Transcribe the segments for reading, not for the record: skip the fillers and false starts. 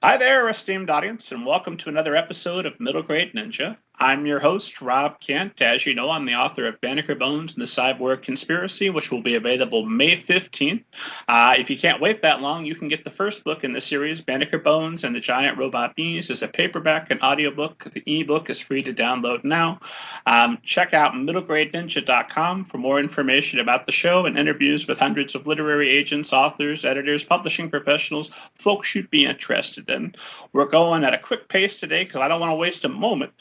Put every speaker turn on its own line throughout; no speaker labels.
Hi there, esteemed audience, and welcome to another episode of Middle Grade Ninja. I'm your host, Rob Kent. As you know, I'm the author of Banneker Bones and the Cyborg Conspiracy, which will be available May 15th. If you can't wait that long, you can get the first book in the series, Banneker Bones and the Giant Robot Bees, as a paperback and audiobook. The ebook is free to download now. Check out middlegradeninja.com for more information about the show and interviews with hundreds of literary agents, authors, editors, publishing professionals, folks you'd be interested in. We're going at a quick pace today because I don't want to waste a moment.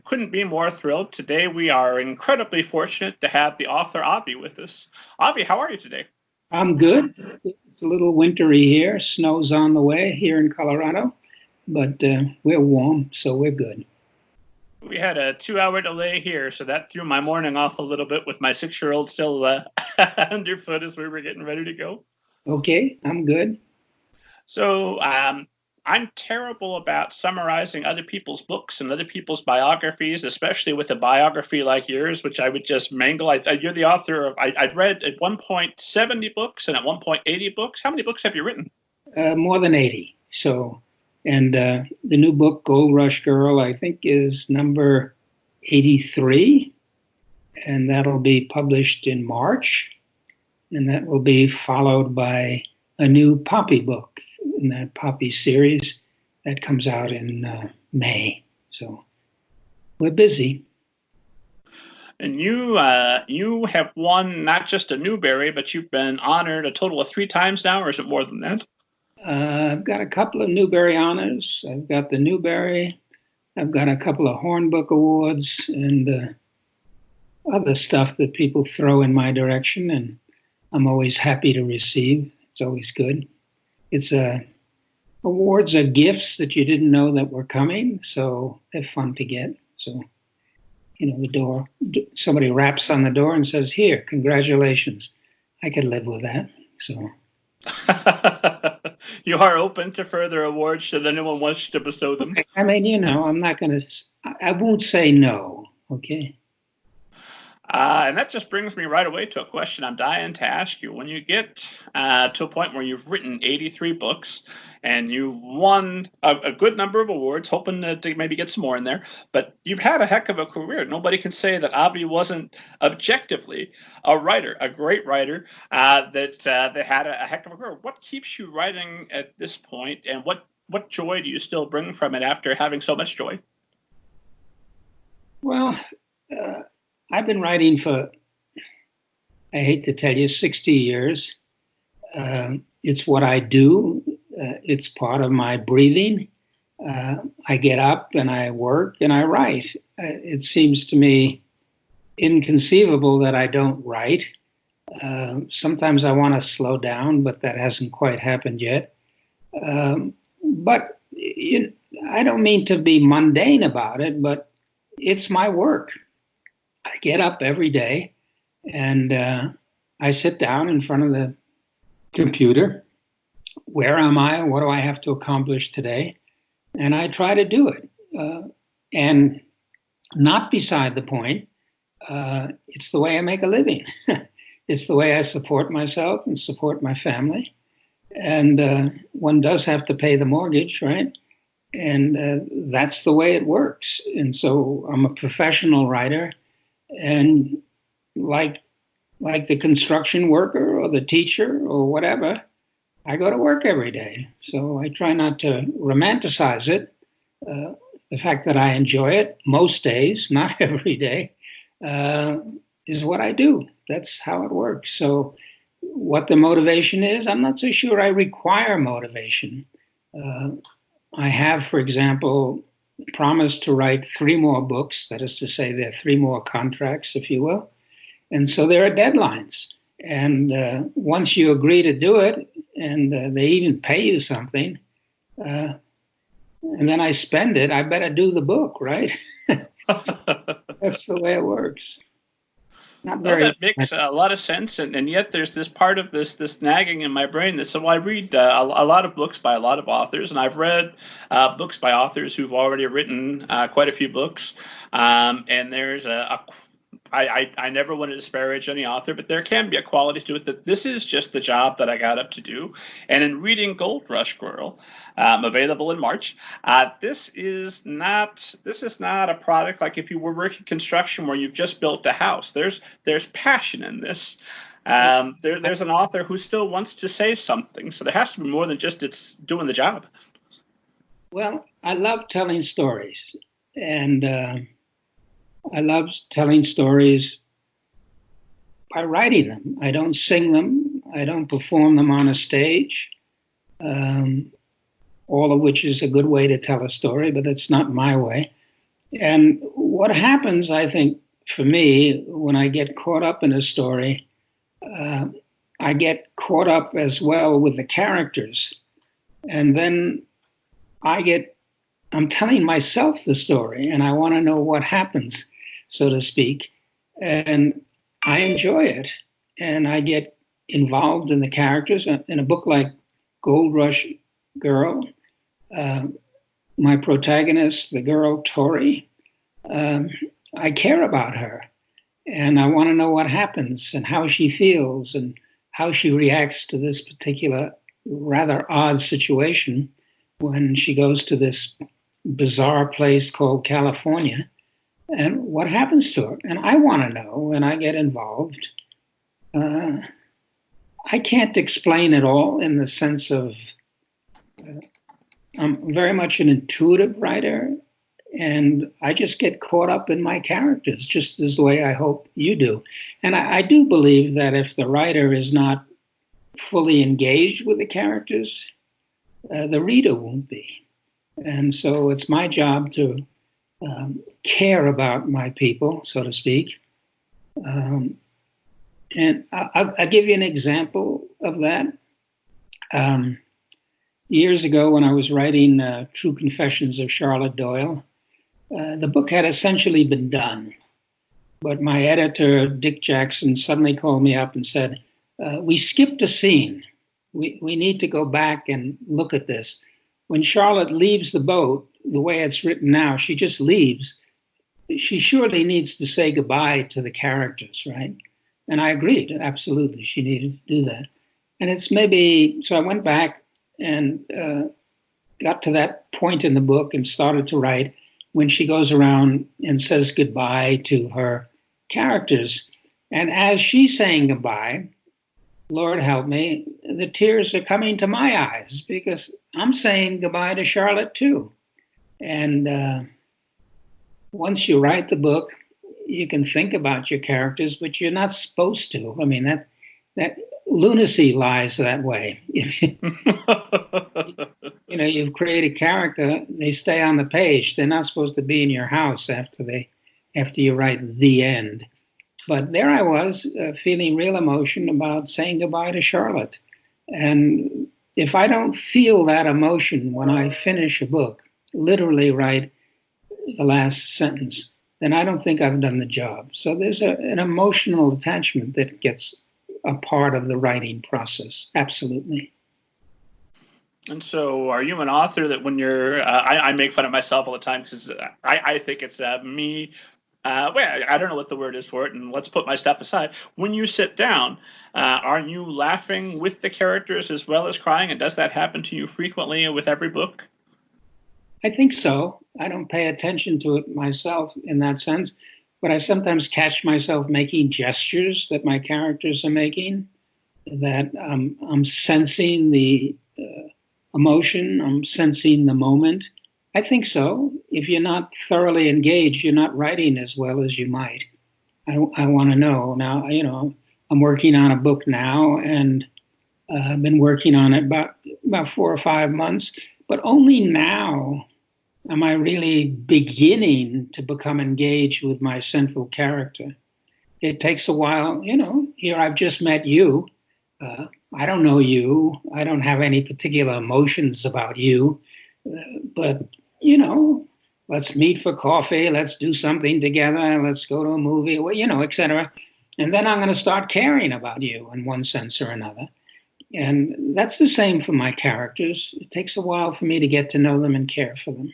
Couldn't be more thrilled. Today we are incredibly fortunate to have the author Avi with us. Avi, how are you today?
I'm good. It's a little wintry here. Snow's on the way here in Colorado, but we're warm, so we're good.
We had a 2-hour delay here, so that threw my morning off a little bit with my 6-year-old still underfoot as we were getting ready to go.
Okay, I'm good.
So I'm terrible about summarizing other people's books and other people's biographies, especially with a biography like yours, which I would just mangle. You're the author of, I'd read at one point 70 books and at one point 80 books. How many books have you written?
More than 80. So, and the new book, Gold Rush Girl, I think is number 83, and that'll be published in March, and that will be followed by a new Poppy book in that Poppy series that comes out in May. So we're busy.
And you have won not just a Newberry, but you've been honored a total of 3 times now, or is it more than that?
I've got a couple of Newberry honors. I've got the Newberry. I've got a couple of Hornbook Awards and other stuff that people throw in my direction, and I'm always happy to receive. It's always good. It's awards are gifts that you didn't know that were coming, so they're fun to get. So, somebody raps on the door and says, "Here, congratulations." I could live with that. So,
you are open to further awards should anyone wish to bestow them.
I mean, I'm not going to. I won't say no. Okay.
And that just brings me right away to a question I'm dying to ask you. When you get to a point where you've written 83 books and you've won a good number of awards, hoping to maybe get some more in there, but you've had a heck of a career. Nobody can say that Avi wasn't objectively a writer, a great writer that had a heck of a career. What keeps you writing at this point, and what joy do you still bring from it after having so much joy?
Well, I've been writing for, I hate to tell you, 60 years. It's what I do. It's part of my breathing. I get up and I work and I write. It seems to me inconceivable that I don't write. Sometimes I want to slow down, but that hasn't quite happened yet. But I don't mean to be mundane about it, but it's my work. I get up every day and I sit down in front of the computer. Where am I? What do I have to accomplish today? And I try to do it. And not beside the point, it's the way I make a living. It's the way I support myself and support my family. And one does have to pay the mortgage, right? And that's the way it works. And so I'm a professional writer. And like the construction worker or the teacher or whatever, I go to work every day. So I try not to romanticize it. The fact that I enjoy it most days, not every day, is what I do. That's how it works. So what the motivation is, I'm not so sure I require motivation. I have, for example, promised to write 3 more books. That is to say, there are 3 more contracts, if you will. And so there are deadlines. And once you agree to do it, and they even pay you something, and then I spend it, I better do the book, right? That's the way it works.
That makes a lot of sense, and yet there's this part of this nagging in my brain that, so I read a lot of books by a lot of authors, and I've read books by authors who've already written quite a few books, and there's I never want to disparage any author, but there can be a quality to it that this is just the job that I got up to do. And in reading Gold Rush Girl, available in March, this is not a product like if you were working construction where you've just built a house. There's passion in this. There's an author who still wants to say something, so there has to be more than just it's doing the job.
Well, I love telling stories, and I love telling stories by writing them. I don't sing them. I don't perform them on a stage, all of which is a good way to tell a story, but it's not my way. And what happens, I think, for me, when I get caught up in a story, I get caught up as well with the characters. And then I'm telling myself the story, and I want to know what happens, so to speak. And I enjoy it. And I get involved in the characters. In a book like Gold Rush Girl, my protagonist, the girl Tori, I care about her. And I want to know what happens and how she feels and how she reacts to this particular rather odd situation when she goes to this bizarre place called California, and what happens to her. And I want to know, and I get involved. I can't explain it all in the sense of I'm very much an intuitive writer, and I just get caught up in my characters, just as the way I hope you do. And I do believe that if the writer is not fully engaged with the characters, the reader won't be. And so it's my job to care about my people, so to speak. And I'll give you an example of that. Years ago, when I was writing True Confessions of Charlotte Doyle, the book had essentially been done. But my editor, Dick Jackson, suddenly called me up and said, we skipped a scene. We need to go back and look at this. When Charlotte leaves the boat, the way it's written now, she just leaves. She surely needs to say goodbye to the characters, right? And I agreed, absolutely, she needed to do that. And it's maybe, so I went back and got to that point in the book and started to write when she goes around and says goodbye to her characters. And as she's saying goodbye, Lord help me, the tears are coming to my eyes because I'm saying goodbye to Charlotte too. And once you write the book, you can think about your characters, but you're not supposed to. I mean, that lunacy lies that way. If you've created a character, they stay on the page. They're not supposed to be in your house after you write the end. But there I was, feeling real emotion about saying goodbye to Charlotte. And if I don't feel that emotion when I finish a book, literally write the last sentence, then I don't think I've done the job. So there's an emotional attachment that gets a part of the writing process. Absolutely. And
so are you an author that when you're, I make fun of myself all the time because I think it's me. Well, I don't know what the word is for it, and let's put my stuff aside. When you sit down, are you laughing with the characters as well as crying? And does that happen to you frequently with every book?
I think so. I don't pay attention to it myself in that sense, but I sometimes catch myself making gestures that my characters are making, that I'm sensing the emotion, I'm sensing the moment. I think so. If you're not thoroughly engaged, you're not writing as well as you might. I want to know. Now, I'm working on a book now, and I've been working on it about 4 or 5 months, but only now am I really beginning to become engaged with my central character. It takes a while. Here I've just met you. I don't know you. I don't have any particular emotions about you. But, let's meet for coffee. Let's do something together. Let's go to a movie, et cetera. And then I'm going to start caring about you in one sense or another. And that's the same for my characters. It takes a while for me to get to know them and care for them.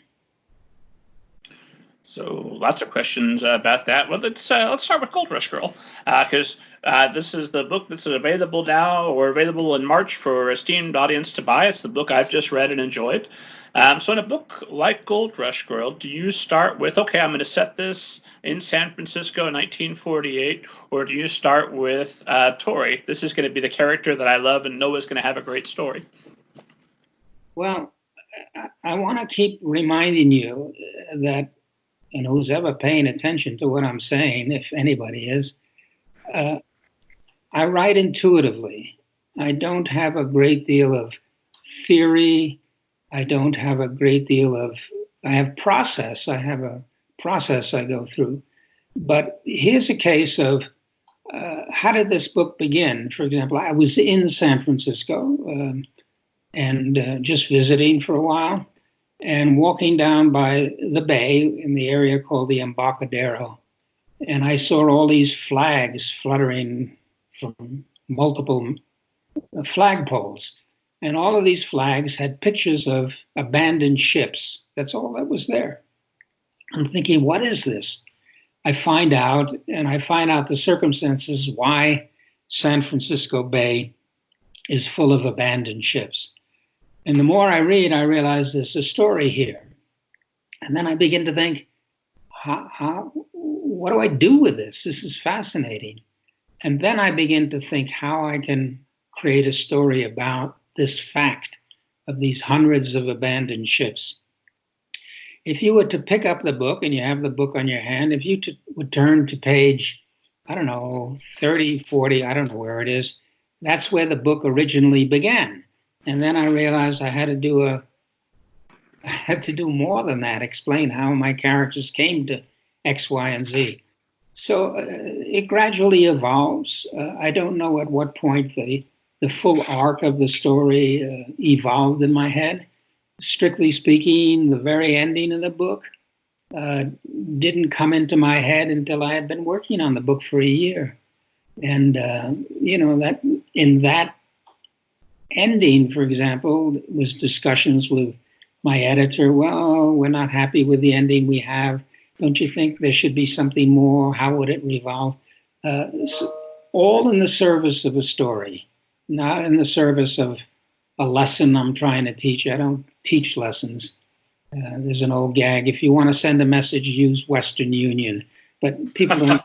So lots of questions about that. Well, let's start with Gold Rush Girl, because this is the book that's available now or available in March for esteemed audience to buy. It's the book I've just read and enjoyed. So in a book like Gold Rush Girl, do you start with, okay, I'm going to set this in San Francisco in 1948, or do you start with Tori? This is going to be the character that I love and know is going to have a great story.
Well, I want to keep reminding you that, and who's ever paying attention to what I'm saying, if anybody is, I write intuitively. I don't have a great deal of theory. I don't have a great deal of, I have process. I have a process I go through. But here's a case of how did this book begin? For example, I was in San Francisco and just visiting for a while, and walking down by the bay in the area called the Embarcadero. And I saw all these flags fluttering from multiple flagpoles. And all of these flags had pictures of abandoned ships. That's all that was there. I'm thinking, what is this? I find out the circumstances why San Francisco Bay is full of abandoned ships. And the more I read, I realize there's a story here. And then I begin to think, what do I do with this? This is fascinating. And then I begin to think how I can create a story about this fact of these hundreds of abandoned ships. If you were to pick up the book, and you have the book on your hand, if you would turn to page, 30, 40, I don't know where it is, that's where the book originally began. And then I realized I had to do more than that, explain how my characters came to X, Y, and Z. So it gradually evolves. I don't know at what point the full arc of the story evolved in my head. Strictly speaking, the very ending of the book didn't come into my head until I had been working on the book for a year. And, that in that ending, for example, was discussions with my editor. Well, we're not happy with the ending we have. Don't you think there should be something more? How would it revolve? All in the service of a story, not in the service of a lesson I'm trying to teach. I don't teach lessons. There's an old gag: if you want to send a message, use Western Union. But people don't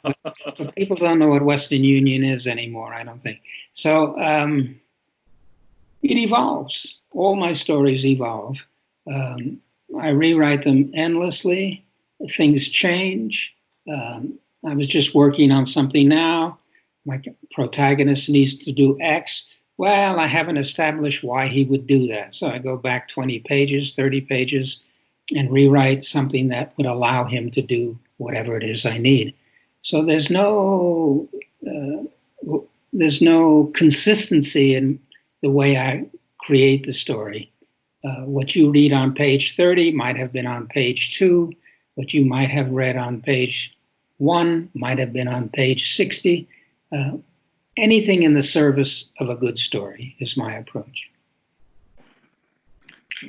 know what Western Union is anymore, I don't think. So it evolves. All my stories evolve. I rewrite them endlessly. Things change. I was just working on something now. My protagonist needs to do X. Well, I haven't established why he would do that. So I go back 20 pages, 30 pages, and rewrite something that would allow him to do whatever it is I need. So there's no consistency in the way I create the story. What you read on page 30 might have been on page 2. What you might have read on page 1 might have been on page 60. Anything in the service of a good story is my approach.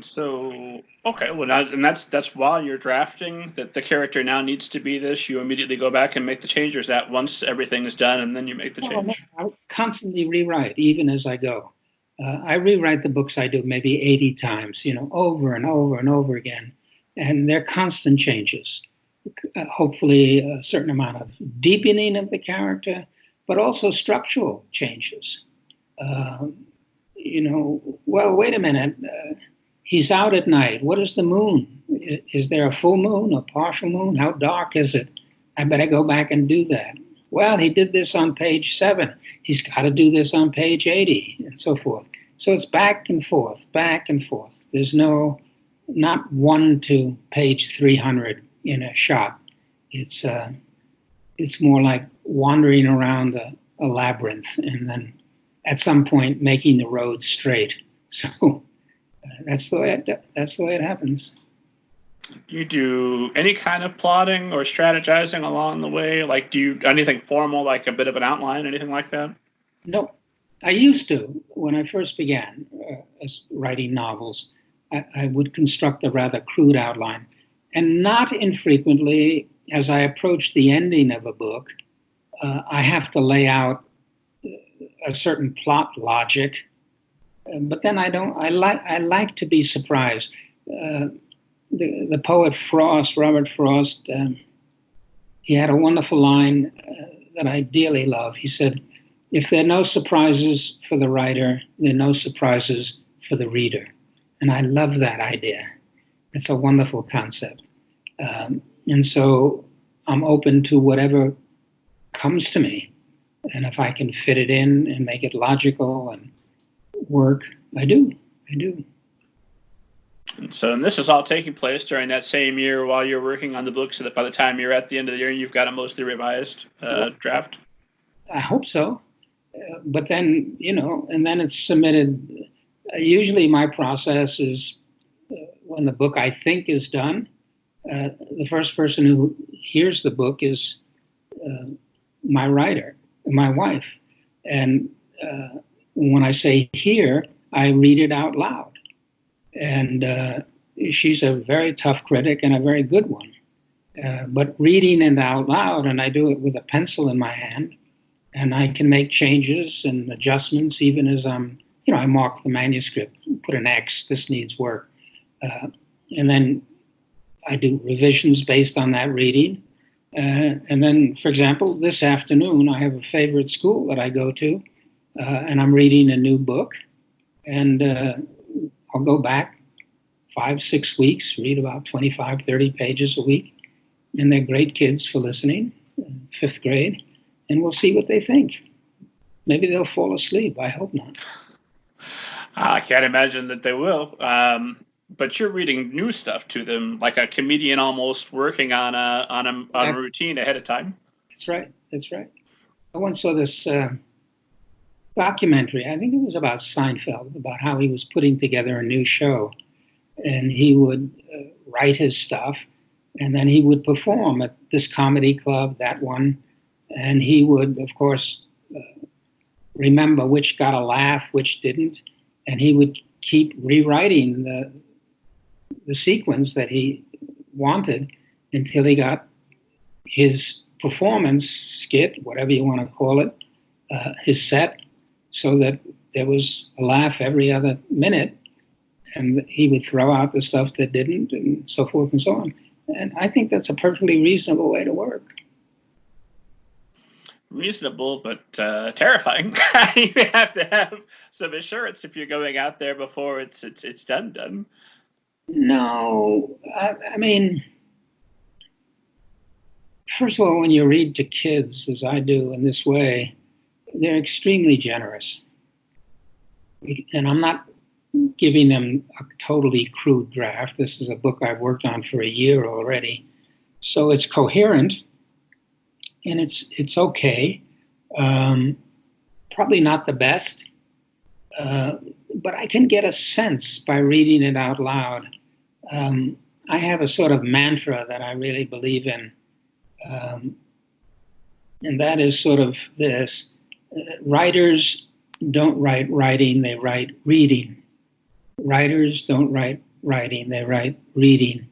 So, okay, well, and that's while you're drafting, that the character now needs to be this, you immediately go back and make the change, or is that once everything is done and then you make the change?
I constantly rewrite, even as I go. I rewrite the books I do maybe 80 times, over and over and over again. And they're constant changes. Hopefully a certain amount of deepening of the character, but also structural changes. Well, wait a minute. He's out at night. What is the moon? Is there a full moon, a partial moon? How dark is it? I better go back and do that. Well, he did this on page 7. He's got to do this on page 80, and so forth. So it's back and forth, back and forth. There's not 1 to page 300 in a shot. It's more like wandering around a labyrinth and then at some point making the road straight. So that's the way it happens.
Do you do any kind of plotting or strategizing along the way? Like, do you anything formal, like a bit of an outline, anything like that?
No, I used to when I first began writing novels. I would construct a rather crude outline, And not infrequently, as I approach the ending of a book, I have to lay out a certain plot logic. But then I don't. I like to be surprised. The poet Frost, Robert Frost, he had a wonderful line that I dearly love. He said, "If there are no surprises for the writer, there are no surprises for the reader." And I love that idea. It's a wonderful concept. And so I'm open to whatever comes to me. And if I can fit it in and make it logical and work, I do.
And this is all taking place during that same year while you're working on the book, so that by the time you're at the end of the year, you've got a mostly revised draft?
I hope so. But then, and then it's submitted. Usually my process is when the book I think is done, the first person who hears the book is my writer, my wife. And when I say hear, I read it out loud. And she's a very tough critic and a very good one. But reading it out loud, and I do it with a pencil in my hand, and I can make changes and adjustments even as I mark the manuscript, put an X, this needs work. And then I do revisions based on that reading. And then, for example, this afternoon, I have a favorite school that I go to, and I'm reading a new book. And I'll go back 5-6 weeks, read about 25, 30 pages a week. And they're great kids for listening, 5th grade. And we'll see what they think. Maybe they'll fall asleep. I hope not.
I can't imagine that they will. But you're reading new stuff to them, like a comedian almost working on a routine ahead of time. That's
right. I once saw this documentary, I think it was about Seinfeld, about how he was putting together a new show. And he would write his stuff, and then he would perform at this comedy club, that one. And he would, of course, remember which got a laugh, which didn't. And he would keep rewriting the sequence that he wanted until he got his performance skit, whatever you want to call it, his set, so that there was a laugh every other minute. And he would throw out the stuff that didn't, and so forth and so on. And I think that's a perfectly reasonable way to work.
Reasonable, but terrifying. You have to have some assurance if you're going out there before it's done.
No, I mean, first of all, when you read to kids, as I do in this way, they're extremely generous. And I'm not giving them a totally crude draft. This is a book I've worked on for a year already. So it's coherent, and it's okay. Probably not the best, but I can get a sense by reading it out loud. I have a sort of mantra that I really believe in, and that is sort of this. Writers don't write writing, they write reading. Writers don't write writing, they write reading.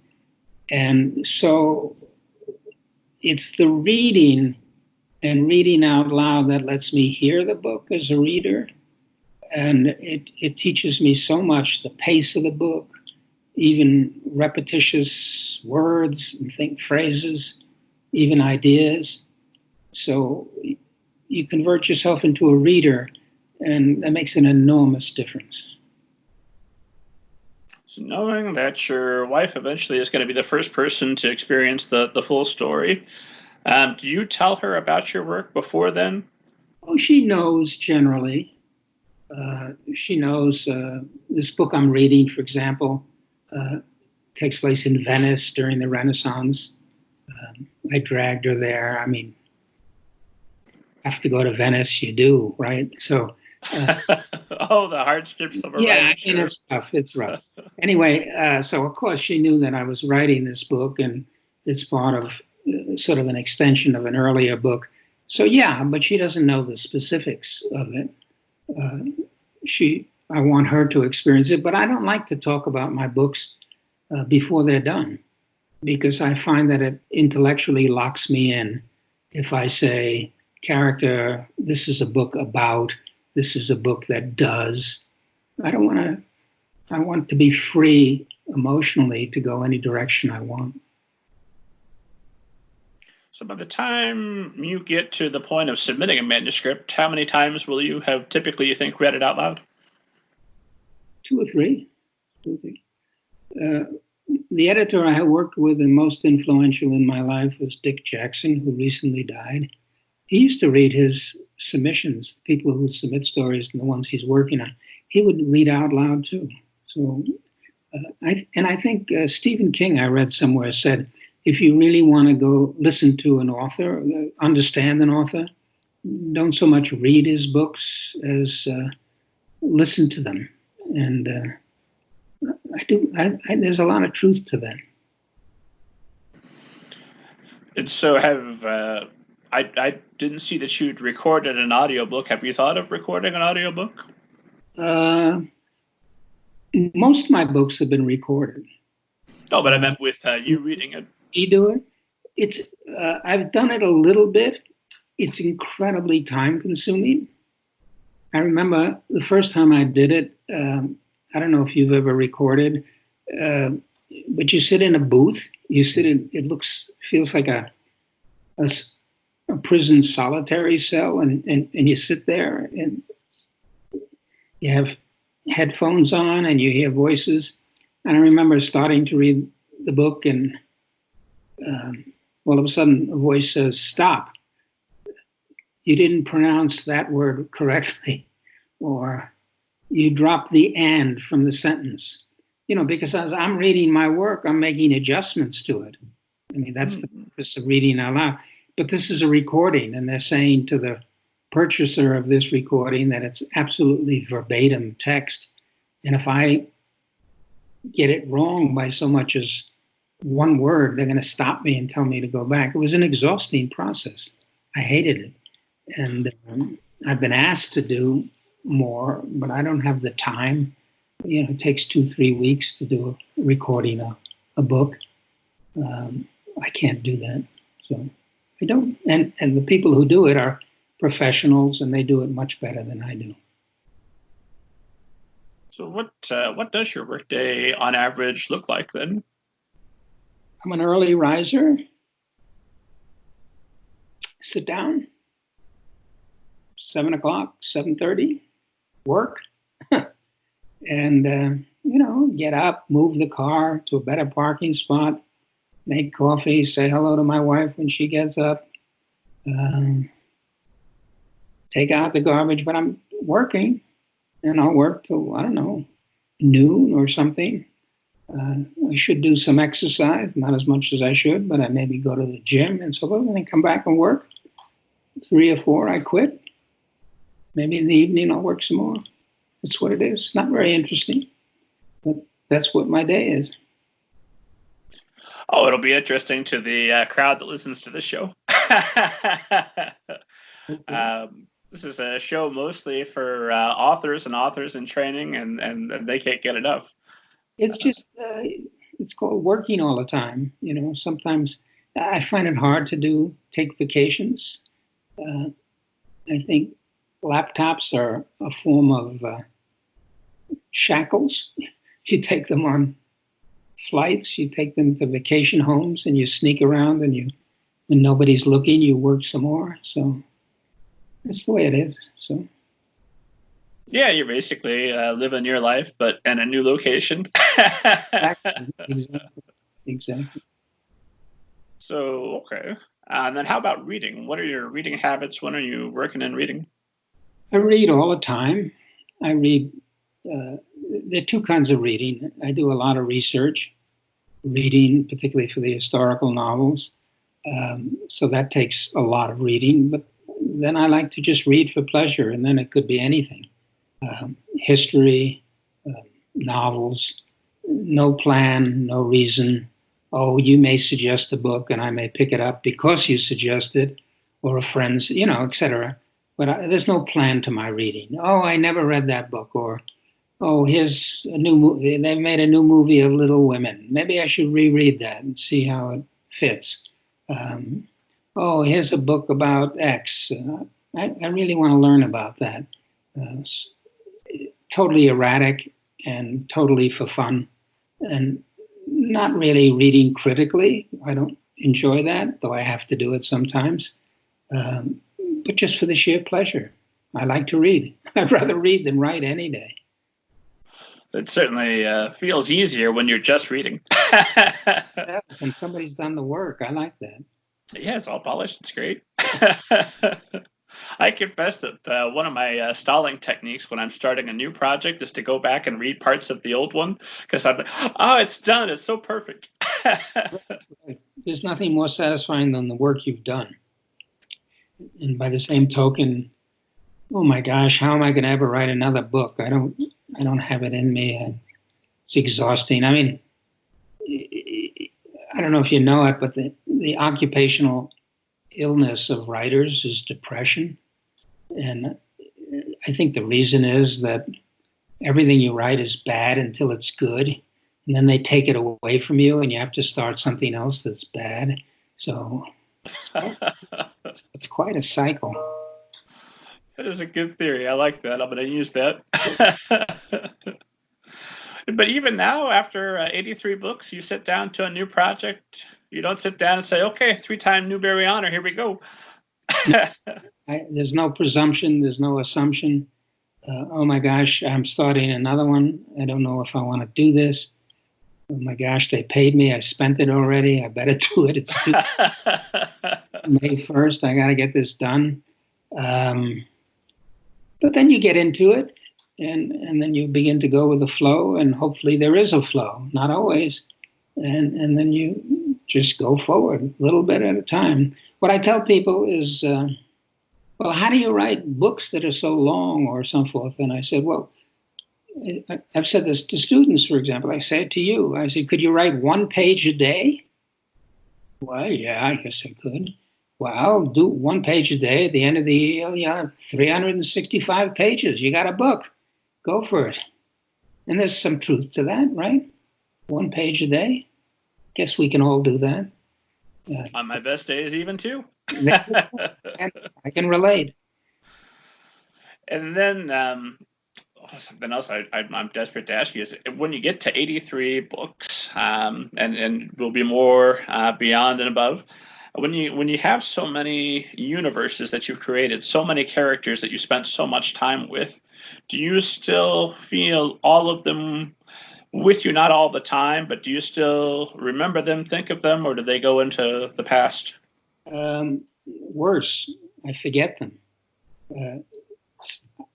And so it's the reading and reading out loud that lets me hear the book as a reader. And it teaches me so much, the pace of the book, even repetitious words and phrases, even ideas. So you convert yourself into a reader, and that makes an enormous difference.
So knowing that your wife eventually is going to be the first person to experience the full story, do you tell her about your work before then?
Oh, she knows generally. She knows this book I'm reading, for example, takes place in Venice during the Renaissance. I dragged her there. I mean, have to go to Venice, you do, right? So.
Oh, the hardships of a
yeah,
writer.
I mean, it's tough. It's rough. Anyway, so of course she knew that I was writing this book, and it's part of sort of an extension of an earlier book. So yeah, but she doesn't know the specifics of it. I want her to experience it, but I don't like to talk about my books before they're done. because I find that it intellectually locks me in. If I say, character, this is a book about, this is a book that does, I don't want to, I want to be free emotionally to go any direction I want.
So by the time you get to the point of submitting a manuscript, how many times will you have typically, you think, read it out loud?
Two or three. The editor I worked with and most influential in my life was Dick Jackson, who recently died. He used to read his submissions, people who submit stories and the ones he's working on. He would read out loud too. So, I think Stephen King, I read somewhere, said, if you really want to go listen to an author, understand an author, don't so much read his books as listen to them. And I do. There's a lot of truth to that.
And so I didn't see that you'd recorded an audiobook. Have you thought of recording an audiobook?
Most of my books have been recorded.
Oh, but I meant with you reading it.
You do it? I've done it a little bit. It's incredibly time consuming. I remember the first time I did it, I don't know if you've ever recorded, but you sit in a booth. You sit in, feels like a prison solitary cell, and you sit there and you have headphones on and you hear voices. And I remember starting to read the book, and all of a sudden a voice says, "Stop. You didn't pronounce that word correctly," or "You dropped the and from the sentence." You know, because as I'm reading my work, I'm making adjustments to it. I mean, that's the purpose of reading out loud. But this is a recording, and they're saying to the purchaser of this recording that it's absolutely verbatim text. And if I get it wrong by so much as one word, they're going to stop me and tell me to go back. It was an exhausting process. I hated it. And I've been asked to do more, but I don't have the time. You know, it takes 2-3 weeks to do a recording a book. I can't do that. So I don't. And the people who do it are professionals, and they do it much better than I do.
So what does your workday on average look like then?
I'm an early riser. Sit down. 7 o'clock, 7:30, work. And, get up, move the car to a better parking spot, make coffee, say hello to my wife when she gets up, take out the garbage, but I'm working, and I'll work till, I don't know, noon or something. I should do some exercise, not as much as I should, but I maybe go to the gym and so on, and then come back and work. 3 or 4, I quit. Maybe in the evening I'll work some more. That's what it is. Not very interesting, but that's what my day is.
Oh, it'll be interesting to the crowd that listens to this show. This is a show mostly for authors in training, and they can't get enough.
It's just, it's called working all the time. You know, sometimes I find it hard to take vacations. I think laptops are a form of shackles. You take them on flights, you take them to vacation homes, and you sneak around, and when nobody's looking, you work some more. So that's the way it is. So
yeah, you're basically living your life, but in a new location.
Exactly.
So, okay. And then how about reading? What are your reading habits? When are you working and reading?
I read all the time. I read, there are two kinds of reading. I do a lot of research, reading, particularly for the historical novels. So that takes a lot of reading. But then I like to just read for pleasure, and then it could be anything. History, novels, no plan, no reason. Oh, you may suggest a book, and I may pick it up because you suggested, or a friend's, etc. But there's no plan to my reading. Oh, I never read that book, or oh, here's a new movie. They've made a new movie of Little Women. Maybe I should reread that and see how it fits. Um, oh, here's a book about X. I really want to learn about that. It's totally erratic and totally for fun, and not really reading critically. I don't enjoy that, though I have to do it sometimes. Um, but just for the sheer pleasure. I like to read. I'd rather read than write any day.
It certainly feels easier when you're just reading.
Yes, and somebody's done the work. I like that.
Yeah, it's all polished. It's great. I confess that one of my stalling techniques when I'm starting a new project is to go back and read parts of the old one because I'm like, oh, it's done. It's so perfect.
There's nothing more satisfying than the work you've done. And by the same token, oh my gosh, how am I going to ever write another book? I don't have it in me. It's exhausting. I mean, I don't know if you know it, but the occupational illness of writers is depression. And I think the reason is that everything you write is bad until it's good. And then they take it away from you and you have to start something else that's bad. So it's quite a cycle.
That is a good theory. I like that. I'm going to use that. But even now, after 83 books, you sit down to a new project. You don't sit down and say, okay, 3-time Newberry honor, here we go.
There's no presumption. There's no assumption. Oh my gosh, I'm starting another one. I don't know if I want to do this. Oh my gosh, they paid me. I spent it already. I better do it. It's due May 1st. I got to get this done. But then you get into it, and then you begin to go with the flow, and hopefully there is a flow, not always. And then you just go forward a little bit at a time. What I tell people is, well, how do you write books that are so long or so forth? And I said, well, I've said this to students, for example. I say it to you. I said, could you write 1 page a day? Well, yeah, I guess I could. Well, do 1 page a day. At the end of the year, you have 365 pages. You got a book. Go for it. And there's some truth to that, right? 1 page a day. Guess we can all do that.
On my best days, even too.
I can relate.
And then something else I'm desperate to ask you is when you get to 83 books, and will be more beyond and above, when you have so many universes that you've created, so many characters that you spent so much time with, do you still feel all of them with you? Not all the time, but do you still remember them, think of them, or do they go into the past?
Worse, I forget them.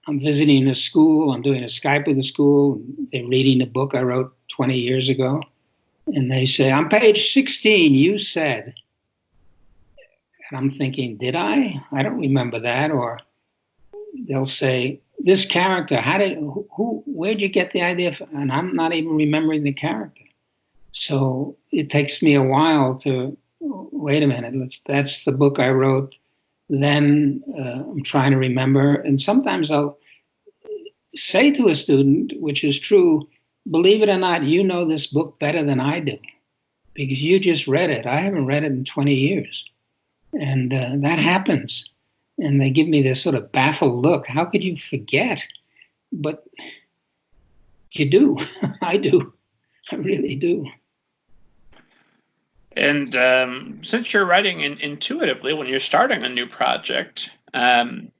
I'm visiting a school. I'm doing a Skype with the school. They're reading a book I wrote 20 years ago. And they say, on page 16, you said. And I'm thinking, did I? I don't remember that. Or they'll say, this character, where'd you get the idea? And I'm not even remembering the character. So it takes me a while to, wait a minute, that's the book I wrote. Then I'm trying to remember. And sometimes I'll say to a student, which is true, believe it or not, you know this book better than I do because you just read it. I haven't read it in 20 years. And that happens. And they give me this sort of baffled look. How could you forget? But you do. I do. I really do.
And since you're writing intuitively when you're starting a new project, and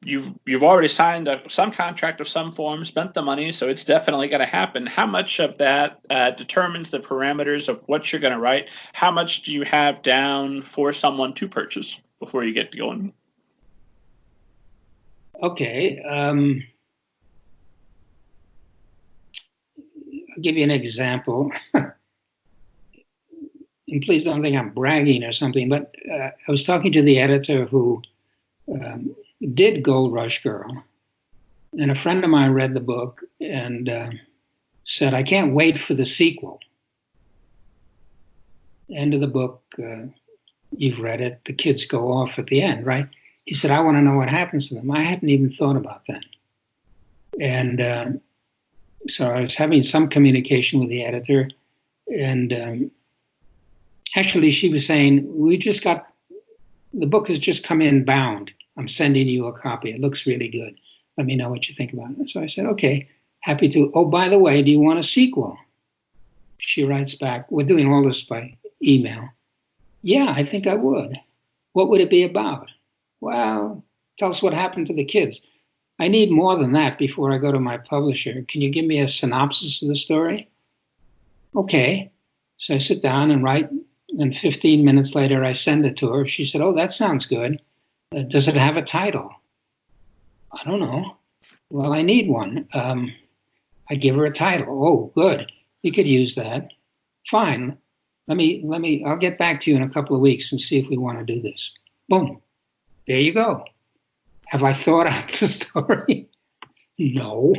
you've already signed some contract of some form, spent the money, so it's definitely going to happen. How much of that determines the parameters of what you're going to write? How much do you have down for someone to purchase before you get going?
Okay. I'll give you an example. And please don't think I'm bragging or something, but I was talking to the editor who did Gold Rush Girl. And a friend of mine read the book and said, I can't wait for the sequel. End of the book, you've read it, the kids go off at the end, right? He said, I want to know what happens to them. I hadn't even thought about that. And so I was having some communication with the editor, and actually she was saying, the book has just come in bound. I'm sending you a copy. It looks really good. Let me know what you think about it. So I said, okay, happy to. Oh, by the way, do you want a sequel? She writes back, we're doing all this by email. Yeah, I think I would. What would it be about? Well, tell us what happened to the kids. I need more than that before I go to my publisher. Can you give me a synopsis of the story? Okay. So I sit down and write, and 15 minutes later, I send it to her. She said, oh, that sounds good. Does it have a title? I don't know. Well, I need one. I give her a title. Oh, good. You could use that. Fine. I'll get back to you in a couple of weeks and see if we want to do this. Boom. There you go. Have I thought out the story? No.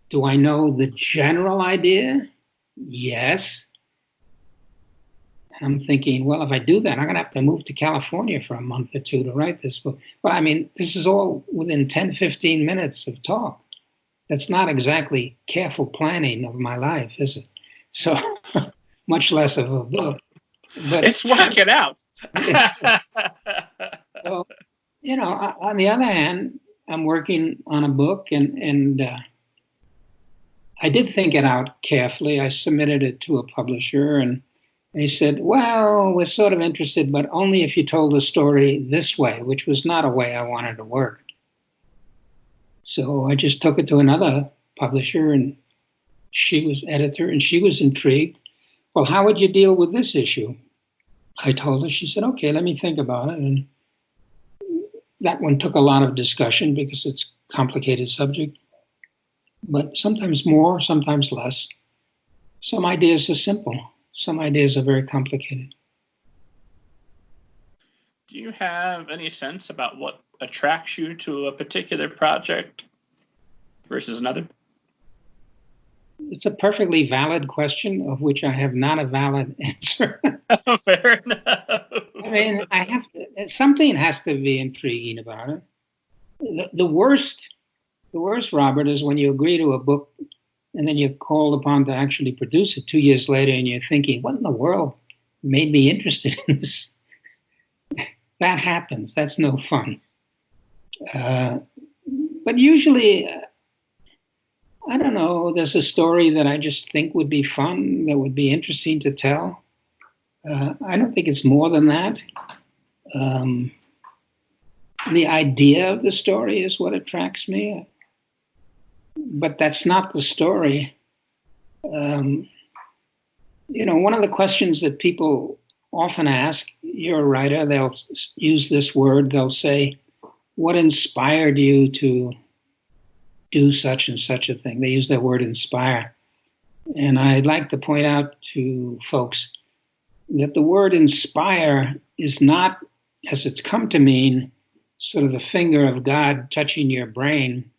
Do I know the general idea? Yes. I'm thinking, well, if I do that, I'm going to have to move to California for a month or two to write this book. Well, I mean, this is all within 10, 15 minutes of talk. That's not exactly careful planning of my life, is it? So much less of a book. But
it's working out.
Well, on the other hand, I'm working on a book, and I did think it out carefully. I submitted it to a publisher, and they said, well, we're sort of interested, but only if you told the story this way, which was not a way I wanted to work. So I just took it to another publisher, and she was editor, and she was intrigued. Well, how would you deal with this issue? I told her. She said, okay, let me think about it. And that one took a lot of discussion because it's a complicated subject, but sometimes more, sometimes less. Some ideas are simple. Some ideas are very complicated.
Do you have any sense about what attracts you to a particular project versus another?
It's a perfectly valid question of which I have not a valid answer.
Fair enough.
I mean, something has to be intriguing about it. The worst, Robert, is when you agree to a book and then you're called upon to actually produce it 2 years later and you're thinking, what in the world made me interested in this? That happens. That's no fun. But usually, I don't know, there's a story that I just think would be fun, that would be interesting to tell. I don't think it's more than that. The idea of the story is what attracts me. But that's not the story. One of the questions that people often ask, you're a writer, they'll use this word, they'll say, what inspired you to do such and such a thing? They use that word inspire. And I'd like to point out to folks that the word inspire is not, as it's come to mean, sort of the finger of God touching your brain.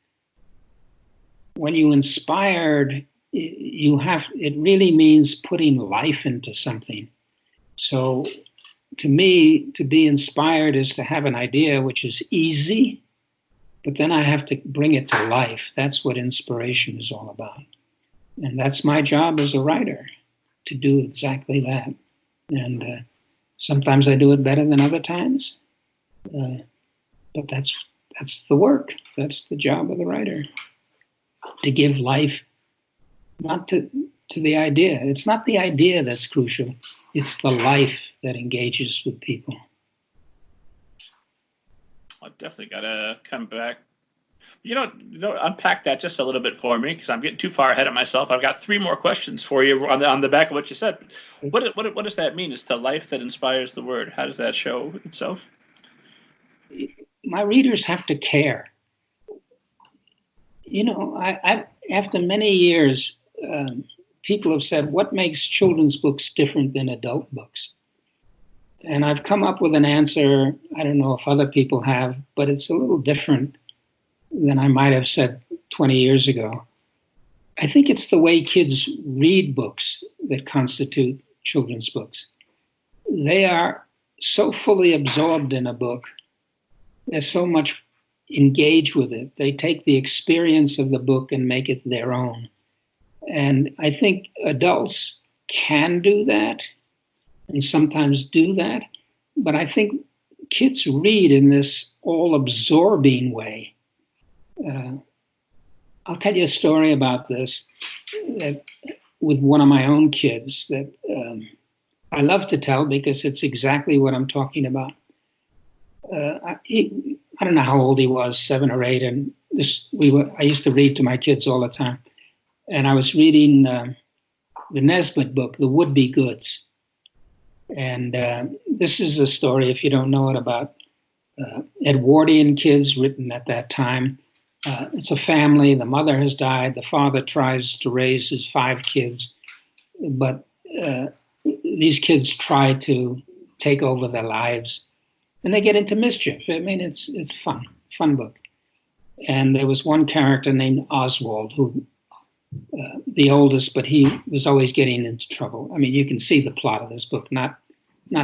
When you inspired, it really means putting life into something. So to me, to be inspired is to have an idea which is easy, but then I have to bring it to life. That's what inspiration is all about. And that's my job as a writer, to do exactly that. And sometimes I do it better than other times. But that's the work. That's the job of the writer. To give life, not to the idea. It's not the idea that's crucial. It's the life that engages with people.
I definitely got to come back. Unpack that just a little bit for me, because I'm getting too far ahead of myself. I've got 3 more questions for you on the back of what you said. What does that mean? It's the life that inspires the word. How does that show itself?
My readers have to care. I after many years, people have said, what makes children's books different than adult books? And I've come up with an answer. I don't know if other people have, but it's a little different than I might have said 20 years ago. I think it's the way kids read books that constitute children's books. They are so fully absorbed in a book. There's so much, engage with it. They take the experience of the book and make it their own. And I think adults can do that and sometimes do that. But I think kids read in this all-absorbing way. I'll tell you a story about this with one of my own kids that I love to tell because it's exactly what I'm talking about. I don't know how old he was, 7 or 8, and I used to read to my kids all the time. And I was reading the Nesbitt book, The Would-Be Goods. And this is a story, if you don't know it, about Edwardian kids written at that time. It's a family. The mother has died. The father tries to raise his 5 kids. But these kids try to take over their lives. And they get into mischief. I mean, it's fun book. And there was one character named Oswald, who the oldest, but he was always getting into trouble. I mean, you can see the plot of this book, not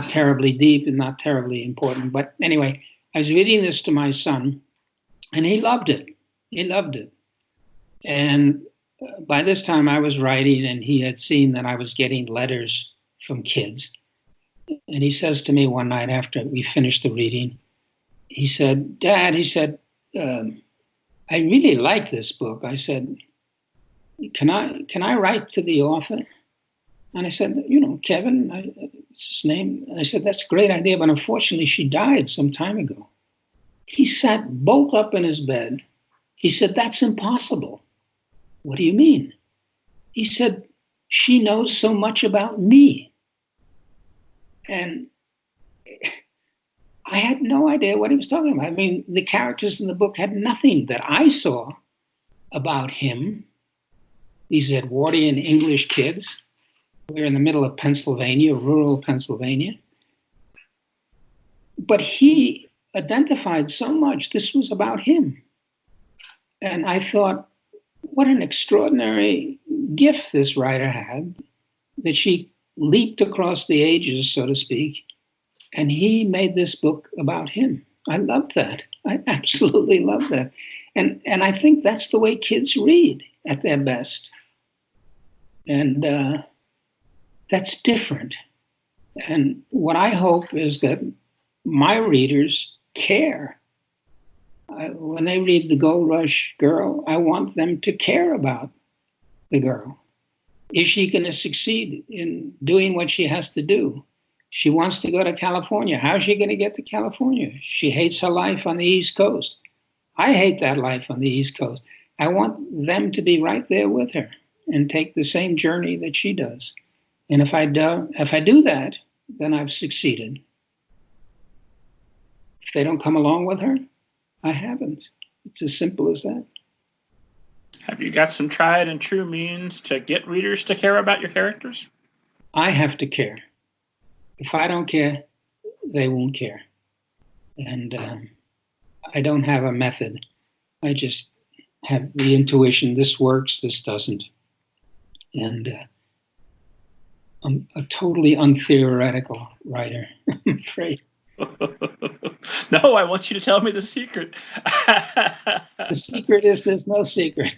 terribly deep and not terribly important. But anyway, I was reading this to my son, and he loved it. He loved it. And by this time I was writing, and he had seen that I was getting letters from kids. And he says to me one night after we finished the reading, he said, "Dad," he said, "I really like this book." I said, Can I write to the author? And I said, Kevin, it's his name. I said, "That's a great idea, but unfortunately she died some time ago." He sat bolt up in his bed. He said, "That's impossible." "What do you mean?" He said, "She knows so much about me." And I had no idea what he was talking about. I mean, the characters in the book had nothing that I saw about him. These Edwardian English kids. We're in the middle of Pennsylvania, rural Pennsylvania. But he identified so much. This was about him. And I thought, what an extraordinary gift this writer had, that she leaped across the ages, so to speak, and he made this book about him. I loved that. I absolutely loved that. And I think that's the way kids read at their best. And that's different. And what I hope is that my readers care. When they read The Gold Rush Girl, I want them to care about the girl. Is she going to succeed in doing what she has to do? She wants to go to California. How is she going to get to California? She hates her life on the East Coast. I hate that life on the East Coast. I want them to be right there with her and take the same journey that she does. And if I do that, then I've succeeded. If they don't come along with her, I haven't. It's as simple as that.
Have you got some tried and true means to get readers to care about your characters?
I have to care. If I don't care, they won't care. And I don't have a method. I just have the intuition, this works, this doesn't. And I'm a totally untheoretical writer, I'm afraid.
No, I want you to tell me the secret.
The secret is there's no secret.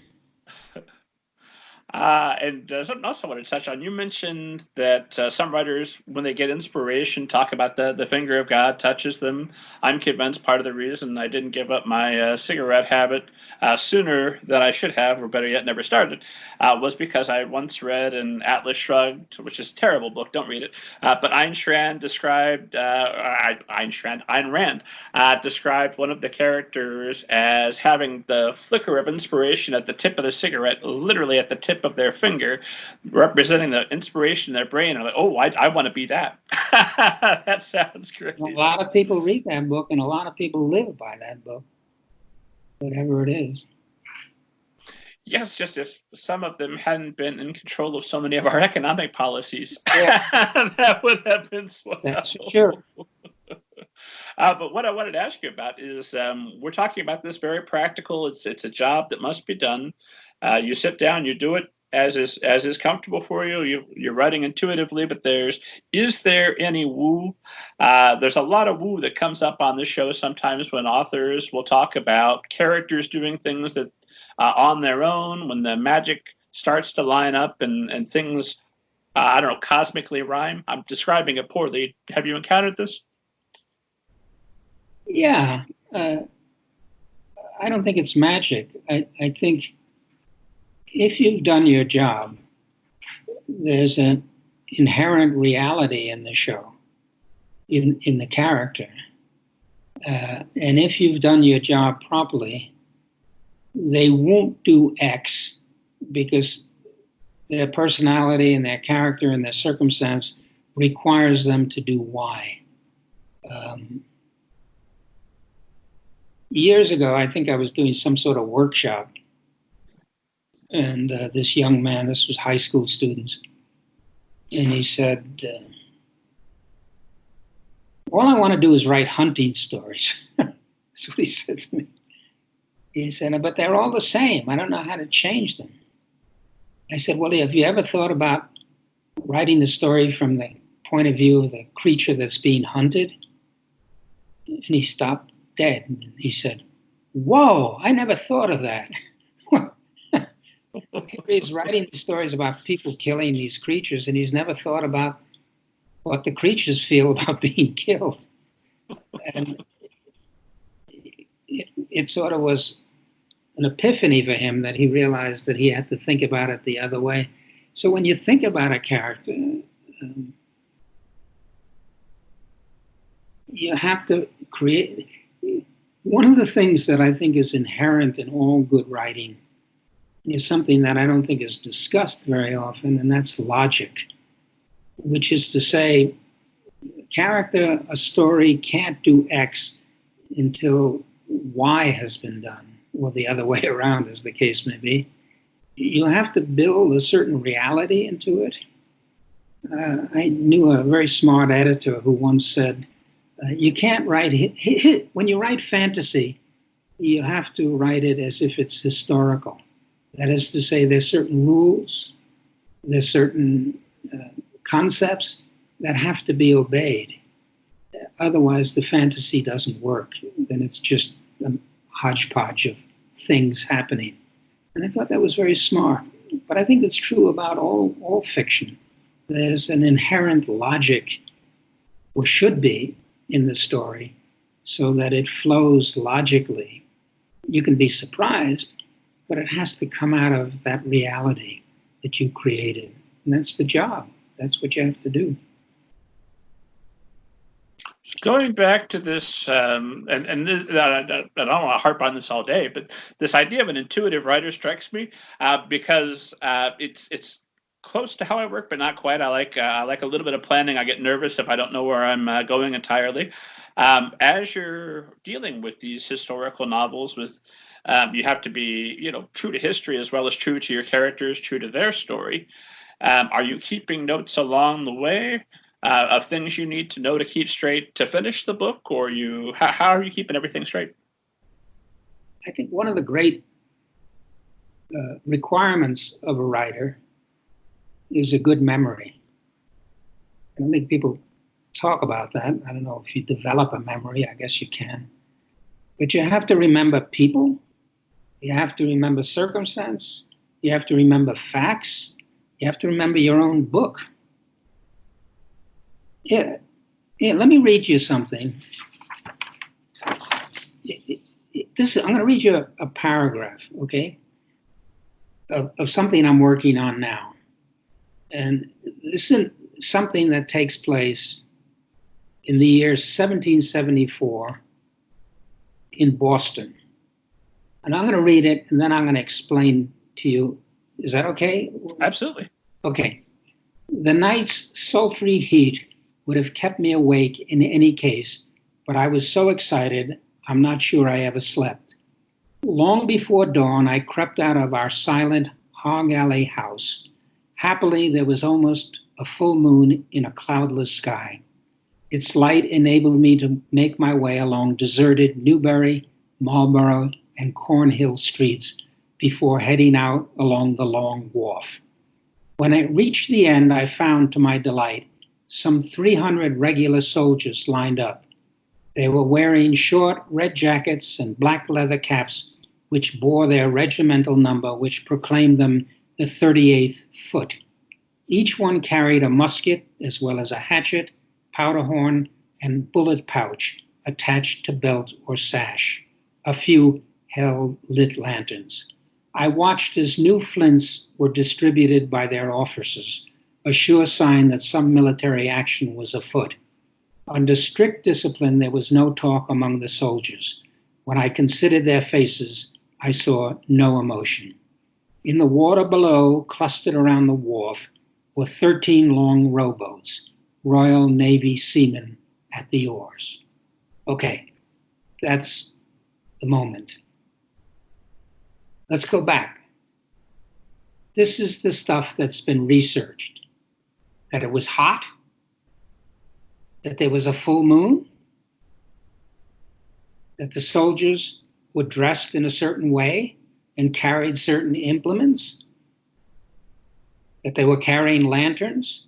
And something else I want to touch on. You mentioned that some writers, when they get inspiration, talk about the finger of God touches them. I'm convinced part of the reason I didn't give up my cigarette habit sooner than I should have, or better yet, never started, was because I once read in Atlas Shrugged, which is a terrible book, don't read it, but Ayn Rand described one of the characters as having the flicker of inspiration at the tip of the cigarette, literally at the tip of their finger, representing the inspiration in their brain. I'm like, oh, I want to be that. That sounds great.
A lot of people read that book, and a lot of people live by that book, whatever it is.
Yes, just if some of them hadn't been in control of so many of our economic policies,
yeah.
That would have been swell.
That's for sure.
But what I wanted to ask you about is, we're talking about this very practical. It's a job that must be done. You sit down, you do it. as is comfortable for you. You're writing intuitively, but is there any woo? There's a lot of woo that comes up on this show sometimes when authors will talk about characters doing things that on their own, when the magic starts to line up and things, I don't know, cosmically rhyme. I'm describing it poorly. Have you encountered this?
Yeah. I don't think it's magic. I think if you've done your job, there's an inherent reality in the show, in the character. And if you've done your job properly, they won't do X because their personality and their character and their circumstance requires them to do Y. Years ago, I think I was doing some sort of workshop, and this young man, this was high school students, and he said, all I want to do is write hunting stories. That's what he said to me. He said, but they're all the same. I don't know how to change them. I said, well, have you ever thought about writing the story from the point of view of the creature that's being hunted? And he stopped dead. And he said, whoa, I never thought of that. He's writing stories about people killing these creatures, and he's never thought about what the creatures feel about being killed. And it sort of was an epiphany for him that he realized that he had to think about it the other way. So when you think about a character, you have to create. One of the things that I think is inherent in all good writing is something that I don't think is discussed very often, and that's logic, which is to say, a story can't do X until Y has been done, or the other way around, as the case may be. You have to build a certain reality into it. I knew a very smart editor who once said, you can't write, when you write fantasy, you have to write it as if it's historical. That is to say, there's certain rules, there's certain concepts that have to be obeyed. Otherwise, the fantasy doesn't work. Then it's just a hodgepodge of things happening. And I thought that was very smart. But I think it's true about all fiction. There's an inherent logic, or should be, in the story, so that it flows logically. You can be surprised, but it has to come out of that reality that you created. And that's the job. That's what you have to do.
Going back to this, and this, I don't want to harp on this all day, but this idea of an intuitive writer strikes me because it's close to how I work, but not quite. I like a little bit of planning. I get nervous if I don't know where I'm going entirely. As you're dealing with these historical novels, you have to be, true to history as well as true to your characters, true to their story. Are you keeping notes along the way of things you need to know to keep straight to finish the book, or how are you keeping everything straight?
I think one of the great requirements of a writer is a good memory. I don't think people talk about that. I don't know if you develop a memory, I guess you can. But you have to remember people, you have to remember circumstance, you have to remember facts, you have to remember your own book. Yeah, let me read you something. I'm going to read you a paragraph, okay, of something I'm working on now. And this is something that takes place in the year 1774 in Boston. And I'm going to read it, and then I'm going to explain to you. Is that okay?
Absolutely.
Okay. The night's sultry heat would have kept me awake in any case, but I was so excited, I'm not sure I ever slept. Long before dawn, I crept out of our silent hog alley house. Happily, there was almost a full moon in a cloudless sky. Its light enabled me to make my way along deserted Newberry, Marlborough, and Cornhill streets before heading out along the long wharf. When I reached the end, I found, to my delight, some 300 regular soldiers lined up. They were wearing short red jackets and black leather caps, which bore their regimental number, which proclaimed them the 38th Foot. Each one carried a musket, as well as a hatchet, powder horn, and bullet pouch attached to belt or sash. A few held lit lanterns. I watched as new flints were distributed by their officers, a sure sign that some military action was afoot. Under strict discipline, there was no talk among the soldiers. When I considered their faces, I saw no emotion. In the water below, clustered around the wharf, were 13 long rowboats, Royal Navy seamen at the oars. Okay, that's the moment. Let's go back. This is the stuff that's been researched. That it was hot, that there was a full moon, that the soldiers were dressed in a certain way and carried certain implements, that they were carrying lanterns,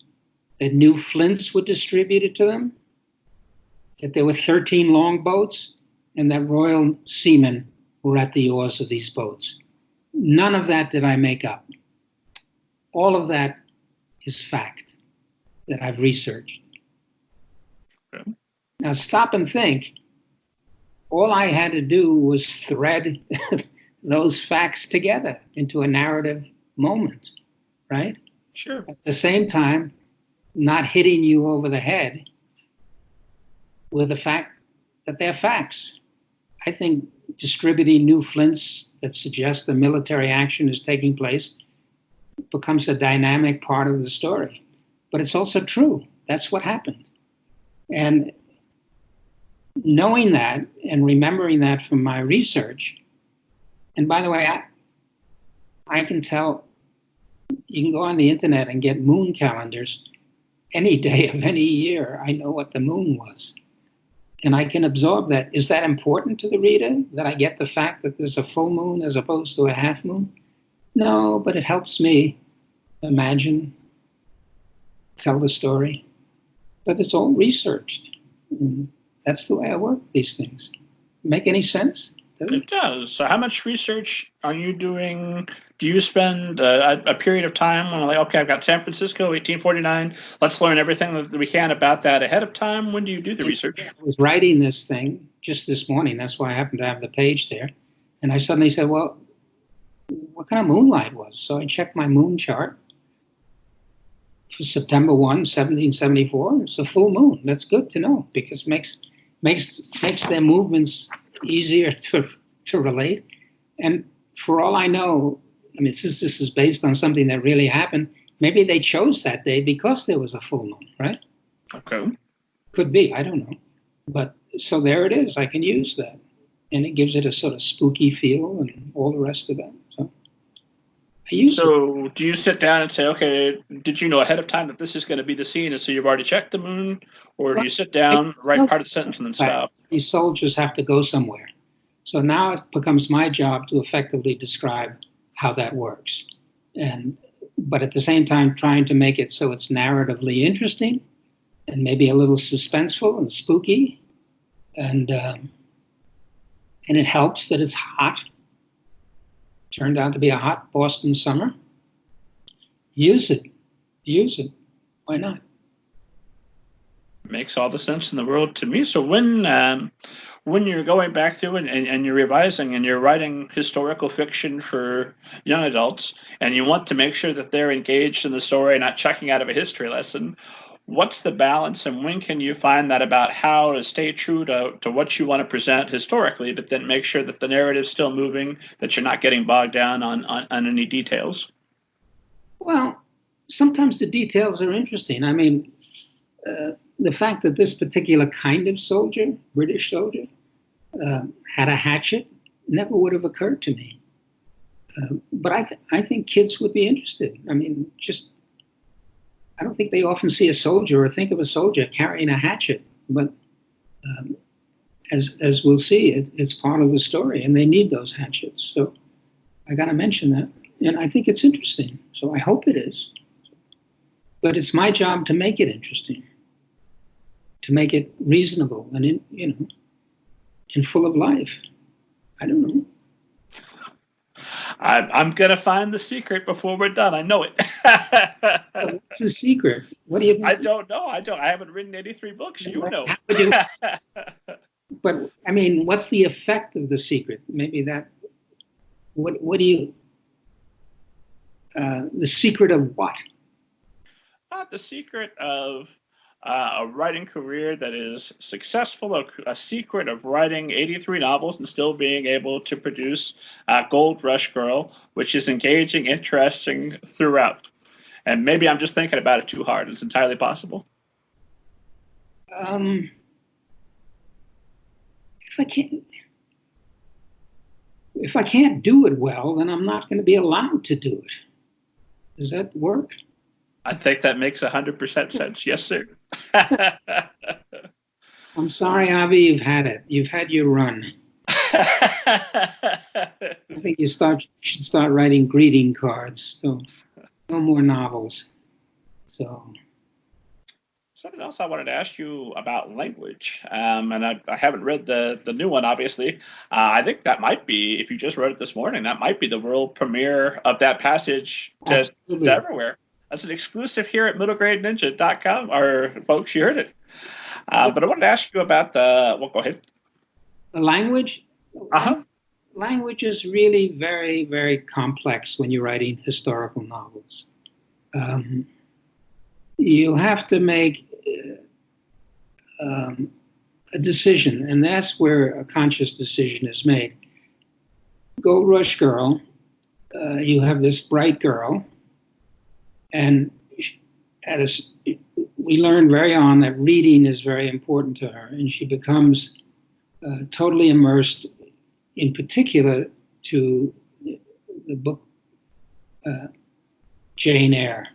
that new flints were distributed to them, that there were 13 longboats, and that royal seamen were at the oars of these boats. None of that did I make up. All of that is fact that I've researched. Okay. Now stop and think. All I had to do was thread those facts together into a narrative moment, right?
Sure.
At the same time, not hitting you over the head with the fact that they're facts. I think distributing new flints that suggest the military action is taking place becomes a dynamic part of the story. But it's also true. That's what happened. And knowing that and remembering that from my research, and by the way, I can tell, you can go on the internet and get moon calendars any day of any year. I know what the moon was. And I can absorb that. Is that important to the reader, that I get the fact that there's a full moon as opposed to a half moon? No, but it helps me imagine, tell the story. But it's all researched. And that's the way I work these things. Make any sense?
It does. So how much research are you doing? Do you spend a period of time when, like, okay, I've got San Francisco, 1849. Let's learn everything that we can about that ahead of time. When do you do the research?
I was writing this thing just this morning. That's why I happened to have the page there. And I suddenly said, well, what kind of moonlight was? So I checked my moon chart for September 1, 1774. It's a full moon. That's good to know, because it makes their movements easier to relate. And for all I know, I mean, since this is based on something that really happened, maybe they chose that day because there was a full moon, right?
Okay.
Could be, I don't know. But so there it is. I can use that. And it gives it a sort of spooky feel and all the rest of that. So I use it.
So do you sit down and say, okay, did you know ahead of time that this is going to be the scene, and so you've already checked the moon? Or do you sit down, write part of the sentence, and then stop?
These soldiers have to go somewhere. So now it becomes my job to effectively describe how that works. But at the same time, trying to make it so it's narratively interesting and maybe a little suspenseful and spooky. And it helps that it's hot. Turned out to be a hot Boston summer. Use it. Why not?
Makes all the sense in the world to me. So when you're going back through and you're revising and you're writing historical fiction for young adults, and you want to make sure that they're engaged in the story, not checking out of a history lesson, what's the balance, and when can you find that about how to stay true to what you want to present historically, but then make sure that the narrative's still moving, that you're not getting bogged down on any details?
Well, sometimes the details are interesting. I mean, the fact that this particular kind of soldier, British soldier, had a hatchet never would have occurred to me. But I think kids would be interested. I mean, I don't think they often see a soldier or think of a soldier carrying a hatchet. But as we'll see, it's part of the story, and they need those hatchets. So I got to mention that. And I think it's interesting. So I hope it is. But it's my job to make it interesting, to make it reasonable and, and full of life. I don't know.
I'm going to find the secret before we're done. I know it.
What's the secret? What do you think?
I don't know. I haven't written 83 books. You know.
But, I mean, what's the effect of the secret? Maybe that, what do you, the secret of what?
The secret of a writing career that is successful, a secret of writing 83 novels and still being able to produce Gold Rush Girl, which is engaging, interesting throughout. And maybe I'm just thinking about it too hard. It's entirely possible.
If I can't do it well, then I'm not going to be allowed to do it. Does that work?
I think that makes 100% sense. Yes, sir.
I'm sorry, Avi, you've had it. You've had your run. I think you should start writing greeting cards. So no more novels. So
something else I wanted to ask you about language, and I haven't read the new one, obviously. I think that might be, if you just wrote it this morning, that might be the world premiere of that passage to everywhere. That's an exclusive here at middlegradeninja.com, or folks, you heard it. But I wanted to ask you about go ahead.
The language?
Uh-huh.
Language is really very, very complex when you're writing historical novels. You have to make a decision, and that's where a conscious decision is made. Gold Rush Girl, you have this bright girl, and we learn very on that reading is very important to her, and she becomes totally immersed, in particular, to the book Jane Eyre.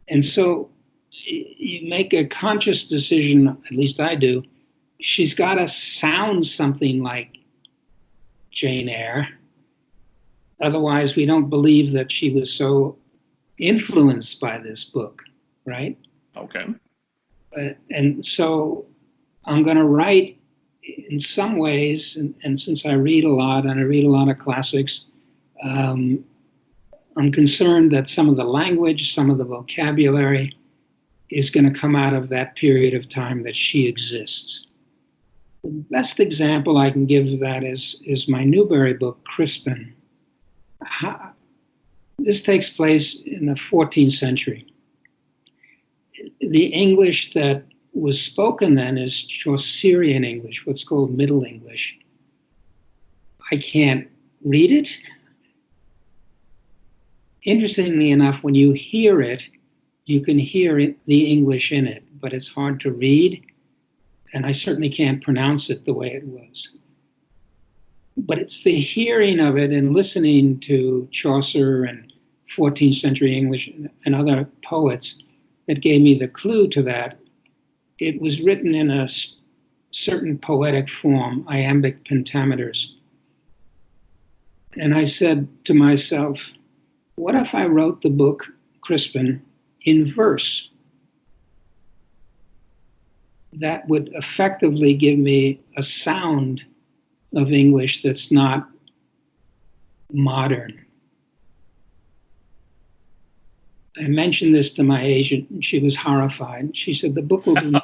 And so you make a conscious decision, at least I do, she's got to sound something like Jane Eyre. Otherwise, we don't believe that she was so influenced by this book, right?
Okay.
And so I'm going to write in some ways, and since I read a lot and I read a lot of classics, I'm concerned that some of the language, some of the vocabulary is going to come out of that period of time that she exists. The best example I can give of that is my Newberry book, Crispin. This takes place in the 14th century. The English that was spoken then is Chaucerian English, what's called Middle English. I can't read it. Interestingly enough, when you hear it, you can hear the English in it, but it's hard to read, and I certainly can't pronounce it the way it was. But it's the hearing of it and listening to Chaucer and 14th century English and other poets that gave me the clue to that. It was written in a certain poetic form, iambic pentameters. And I said to myself, what if I wrote the book Crispin in verse? That would effectively give me a sound of English that's not modern. I mentioned this to my agent, and she was horrified. She said, the book will be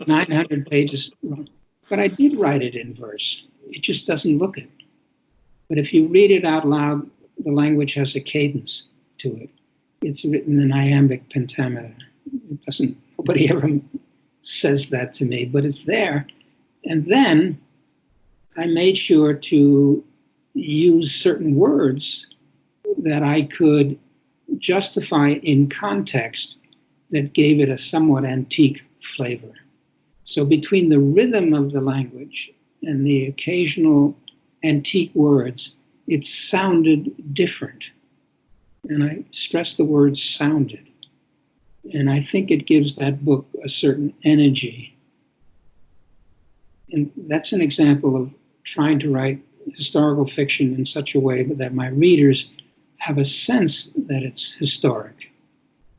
900 pages long. But I did write it in verse. It just doesn't look it. But if you read it out loud, the language has a cadence to it. It's written in iambic pentameter. It doesn't, nobody ever says that to me, but it's there. And then I made sure to use certain words that I could justify in context that gave it a somewhat antique flavor. So between the rhythm of the language and the occasional antique words, it sounded different. And I stress the word sounded. And I think it gives that book a certain energy. And that's an example of trying to write historical fiction in such a way that my readers have a sense that it's historic.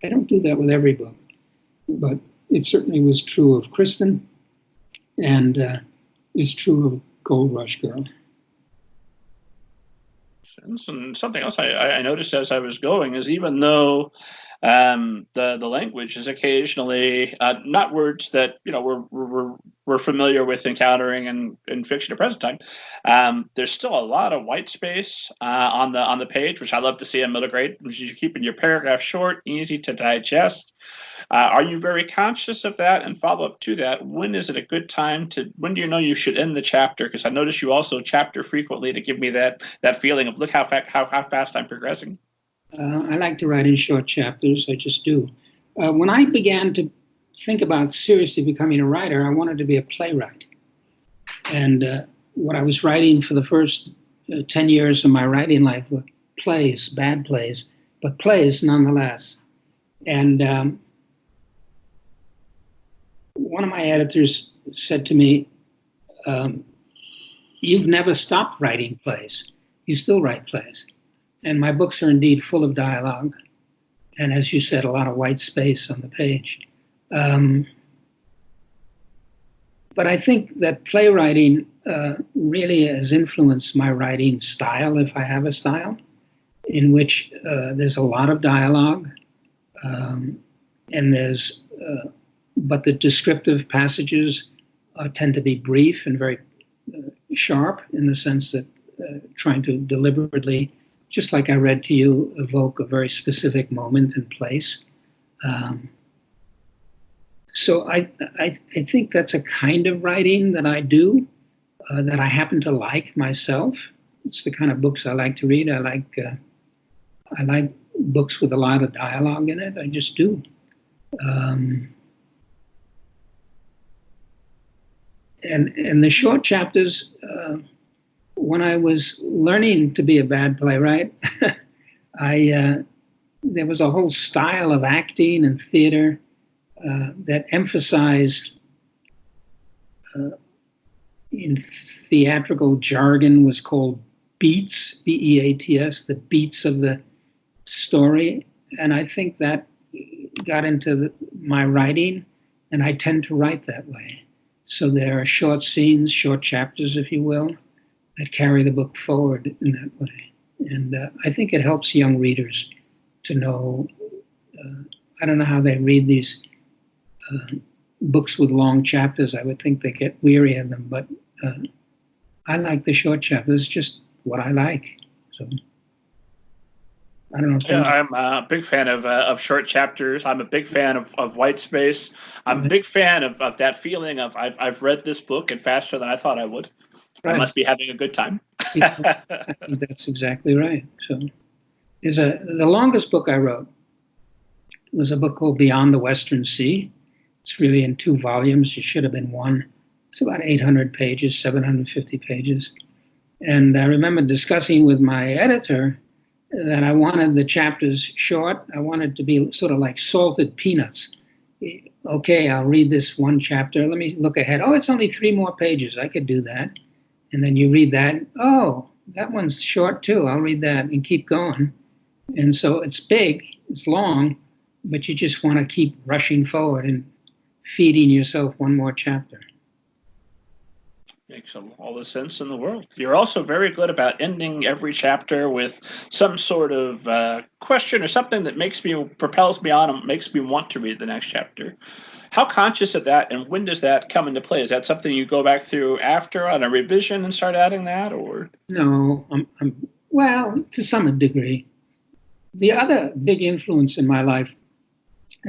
I don't do that with every book, but it certainly was true of Crispin and is true of Gold Rush Girl.
And something else I noticed as I was going is, even though the language is occasionally not words that we're familiar with encountering in fiction at present time, there's still a lot of white space on the page, which I love to see in middle grade, which is keeping your paragraph short, easy to digest. Are you very conscious of that? And follow up to that, when is it a good time when do you know you should end the chapter? Because I notice you also chapter frequently to give me that feeling of, look how fast I'm progressing.
I like to write in short chapters. I just do. When I began to think about seriously becoming a writer, I wanted to be a playwright. And what I was writing for the first 10 years of my writing life were plays, bad plays, but plays nonetheless. And one of my editors said to me, "You've never stopped writing plays. You still write plays." And my books are indeed full of dialogue. And as you said, a lot of white space on the page. But I think that playwriting really has influenced my writing style, if I have a style, in which there's a lot of dialogue. But the descriptive passages tend to be brief and very sharp, in the sense that trying to deliberately, just like I read to you, evoke a very specific moment and place. So I think that's a kind of writing that I do, that I happen to like myself. It's the kind of books I like to read. I like books with a lot of dialogue in it. I just do. And the short chapters, when I was learning to be a bad playwright, there was a whole style of acting and theater that emphasized, in theatrical jargon, was called beats, B-E-A-T-S, the beats of the story. And I think that got into my writing, and I tend to write that way. So there are short scenes, short chapters, if you will, that carry the book forward in that way. And I think it helps young readers to know, I don't know how they read these books with long chapters. I would think they get weary of them, but I like the short chapters. It's just what I like. So I don't know.
Yeah, I'm a big fan of short chapters. I'm a big fan of white space. I'm a big fan of that feeling of I've read this book and faster than I thought I would. Right. I must be having a good time.
I think that's exactly right. So the longest book I wrote was a book called Beyond the Western Sea. It's really in 2 volumes. It should have been 1. It's about 800 pages, 750 pages. And I remember discussing with my editor that I wanted the chapters short. I wanted to be sort of like salted peanuts. Okay, I'll read this one chapter. Let me look ahead. Oh, it's only 3 more pages. I could do that. And then you read that. Oh, that one's short too. I'll read that and keep going. And so it's big, it's long, but you just want to keep rushing forward and feeding yourself one more chapter.
Makes all the sense in the world. You're also very good about ending every chapter with some sort of question or something that propels me on and makes me want to read the next chapter. How conscious of that, and when does that come into play? Is that something you go back through after on a revision and start adding that, or?
No, well, to some degree. The other big influence in my life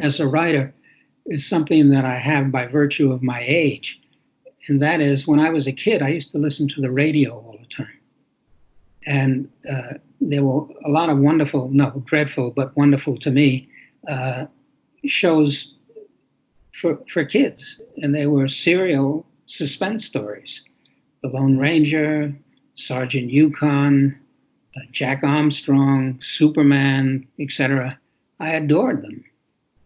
as a writer is something that I have by virtue of my age. And that is, when I was a kid, I used to listen to the radio all the time. And there were a lot of wonderful, no, dreadful, but wonderful to me, shows for kids. And they were serial suspense stories. The Lone Ranger, Sergeant Yukon, Jack Armstrong, Superman, etc. I adored them.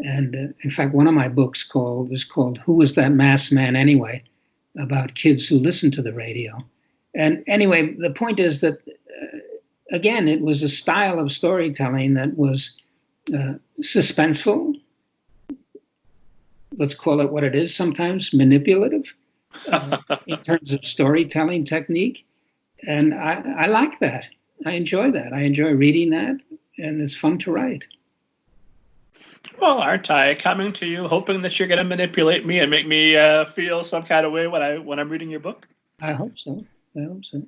And in fact, one of my books was called Who Was That Masked Man Anyway? About kids who listened to the radio. And anyway, the point is that, again, it was a style of storytelling that was suspenseful. Let's call it what it is, sometimes manipulative in terms of storytelling technique. And I like that. I enjoy that. I enjoy reading that, and it's fun to write.
Well, aren't I coming to you hoping that you're going to manipulate me and make me feel some kind of way when I'm reading your book?
I hope so. I hope so.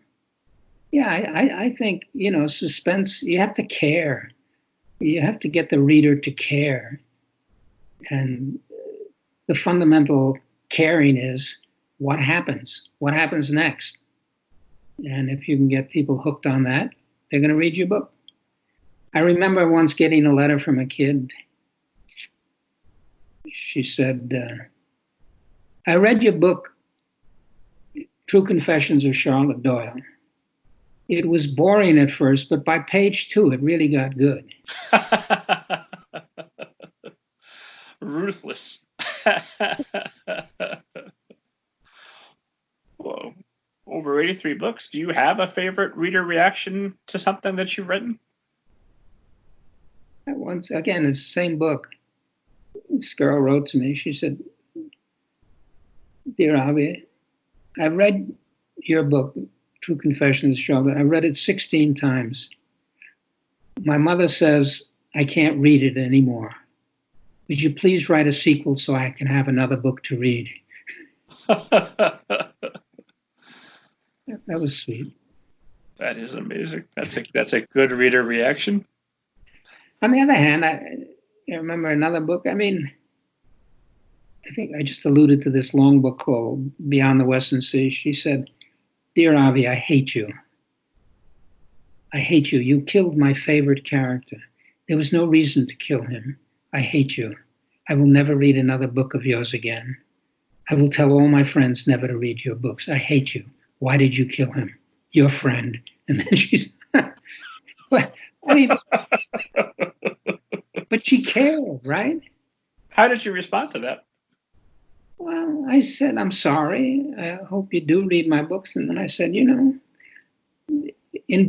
Yeah, I think, suspense, you have to care. You have to get the reader to care. And the fundamental caring is what happens? What happens next? And if you can get people hooked on that, they're going to read your book. I remember once getting a letter from a kid. She said, I read your book, True Confessions of Charlotte Doyle. It was boring at first, but by page 2, it really got good.
Ruthless. Whoa. Over 83 books. Do you have a favorite reader reaction to something that you've written?
Once again, it's the same book. This girl wrote to me. She said, Dear Avi, I read your book, True Confessions of Charlotte. I read it 16 times. My mother says I can't read it anymore. Would you please write a sequel so I can have another book to read? That was sweet.
That is amazing. That's a good reader reaction.
On the other hand, I remember another book. I think I just alluded to this long book called Beyond the Western Sea. She said, Dear Avi, I hate you. I hate you. You killed my favorite character. There was no reason to kill him. I hate you. I will never read another book of yours again. I will tell all my friends never to read your books. I hate you. Why did you kill him? Your friend. And then she's, but she cared, right?
How did you respond to that?
Well, I said, I'm sorry. I hope you do read my books. And then I said, in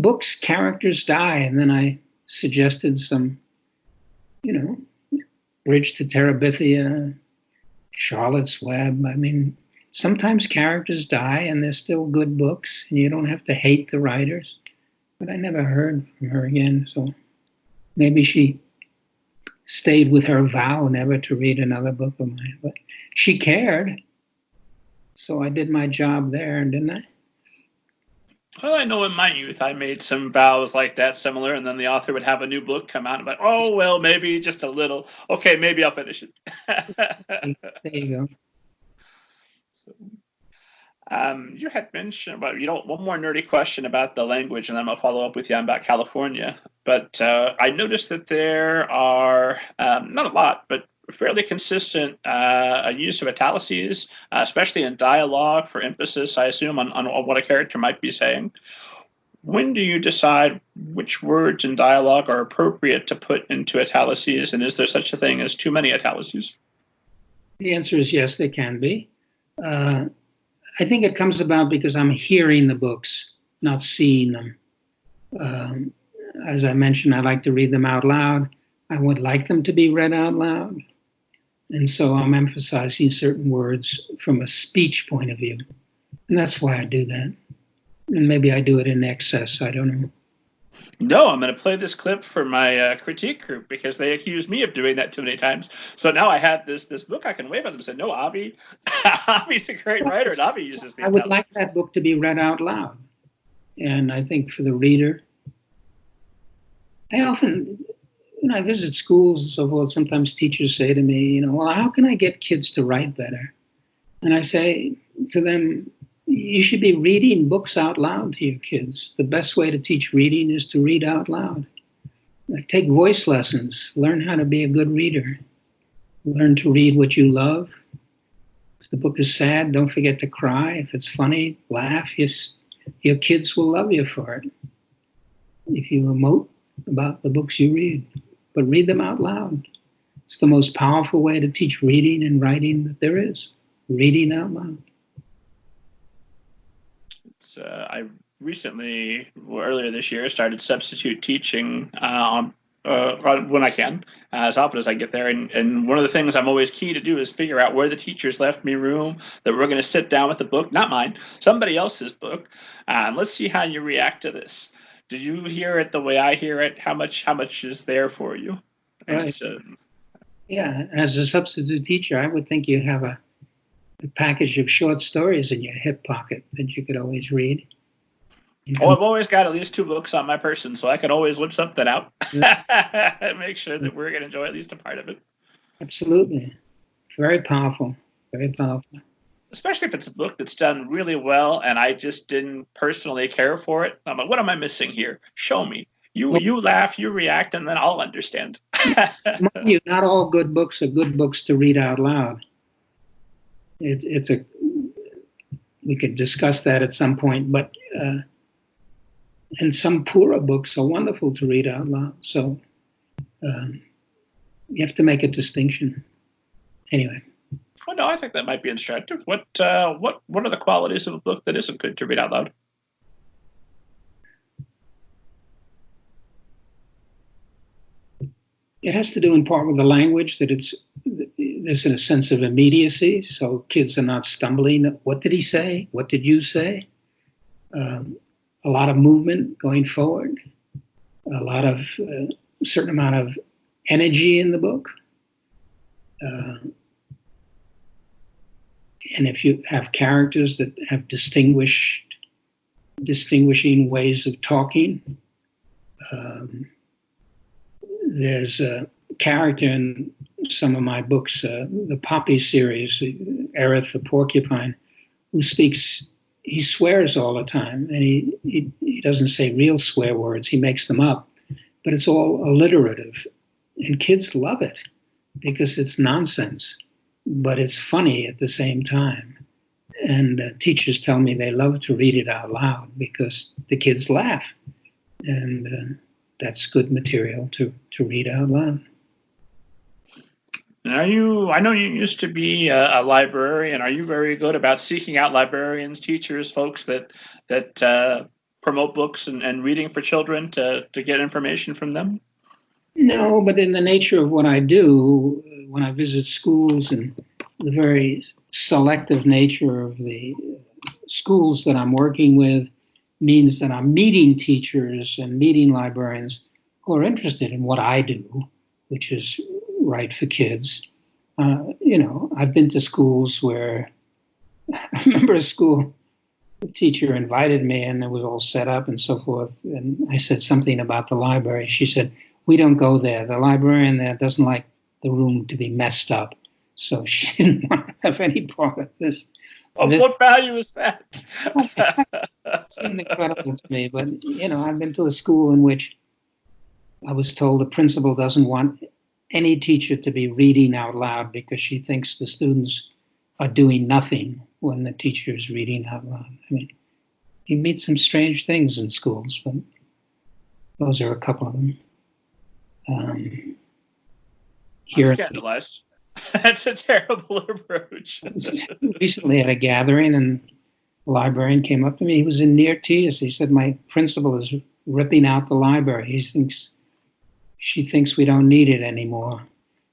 books, characters die. And then I suggested some, Bridge to Terabithia, Charlotte's Web. Sometimes characters die and they're still good books and you don't have to hate the writers. But I never heard from her again. So maybe she stayed with her vow never to read another book of mine. But she cared. So I did my job there, didn't I?
Well, I know in my youth I made some vows like that similar, and then the author would have a new book come out and be like, oh, well, maybe just a little. Okay, maybe I'll finish it.
There you go.
So, you had mentioned, one more nerdy question about the language, and then I'll follow up with you about California. But I noticed that there are, not a lot, but fairly consistent use of italices, especially in dialogue for emphasis, I assume, on what a character might be saying. When do you decide which words in dialogue are appropriate to put into italices, and is there such a thing as too many italices?
The answer is yes, they can be. I think it comes about because I'm hearing the books, not seeing them. As I mentioned, I like to read them out loud. I would like them to be read out loud. And so I'm emphasizing certain words from a speech point of view. And that's why I do that. And maybe I do it in excess, I don't know.
No, I'm going to play this clip for my critique group because they accused me of doing that too many times. So now I have this book I can wave at them and say, no, Avi's a great writer, and Avi uses the
I would like that book to be read out loud. And I think for the reader, I often, I visit schools and so forth, sometimes teachers say to me, well, how can I get kids to write better? And I say to them, you should be reading books out loud to your kids. The best way to teach reading is to read out loud. Take voice lessons. Learn how to be a good reader. Learn to read what you love. If the book is sad, don't forget to cry. If it's funny, laugh. Your kids will love you for it. If you emote about the books you read, but read them out loud. It's the most powerful way to teach reading and writing that there is. Reading out loud.
I recently, earlier this year, started substitute teaching when I can, as often as I get there. And one of the things I'm always key to do is figure out where the teachers left me room, that we're going to sit down with the book, not mine, somebody else's book. And let's see how you react to this. Did you hear it the way I hear it? How much is there for you?
Right. Yeah, as a substitute teacher, I would think you have a package of short stories in your hip pocket that you could always read.
Oh, I've always got at least 2 books on my person, so I can always whip something out and make sure that we're going to enjoy at least a part of it.
Absolutely. Very powerful. Very powerful.
Especially if it's a book that's done really well and I just didn't personally care for it. I'm like, what am I missing here? Show me. You laugh, you react, and then I'll understand.
Mind you, not all good books are good books to read out loud. We could discuss that at some point, but and some poorer books are wonderful to read out loud. So you have to make a distinction. Anyway.
Well, no, I think that might be instructive. What are the qualities of a book that isn't good to read out loud?
It has to do in part with the language, that there's a sense of immediacy, so kids are not stumbling. What did he say? What did you say? A lot of movement going forward, a certain amount of energy in the book. And if you have characters that have distinguishing ways of talking, there's a character in some of my books, the Poppy series, Aerith the porcupine, who speaks, he swears all the time, and he doesn't say real swear words, he makes them up, but it's all alliterative. And kids love it because it's nonsense, but it's funny at the same time. And teachers tell me they love to read it out loud because the kids laugh. And that's good material to read out loud.
I know you used to be a librarian. Are you very good about seeking out librarians, teachers, folks that promote books and reading for children to get information from them?
No, but in the nature of what I do, when I visit schools and the very selective nature of the schools that I'm working with means that I'm meeting teachers and meeting librarians who are interested in what I do, which is write for kids. I've been to schools where I remember a school, the teacher invited me and it was all set up and so forth. And I said something about the library. She said, "We don't go there. The librarian there doesn't like the room to be messed up." So she didn't want to have any part of this.
What value is that?
It seemed incredible to me. But, I've been to a school in which I was told the principal doesn't want any teacher to be reading out loud because she thinks the students are doing nothing when the teacher is reading out loud. I mean, you meet some strange things in schools, but those are a couple of them.
I'm scandalized. That's a terrible approach.
Recently at a gathering, and the librarian came up to me. He was in near tears. He said, "My principal is ripping out the library. She thinks we don't need it anymore.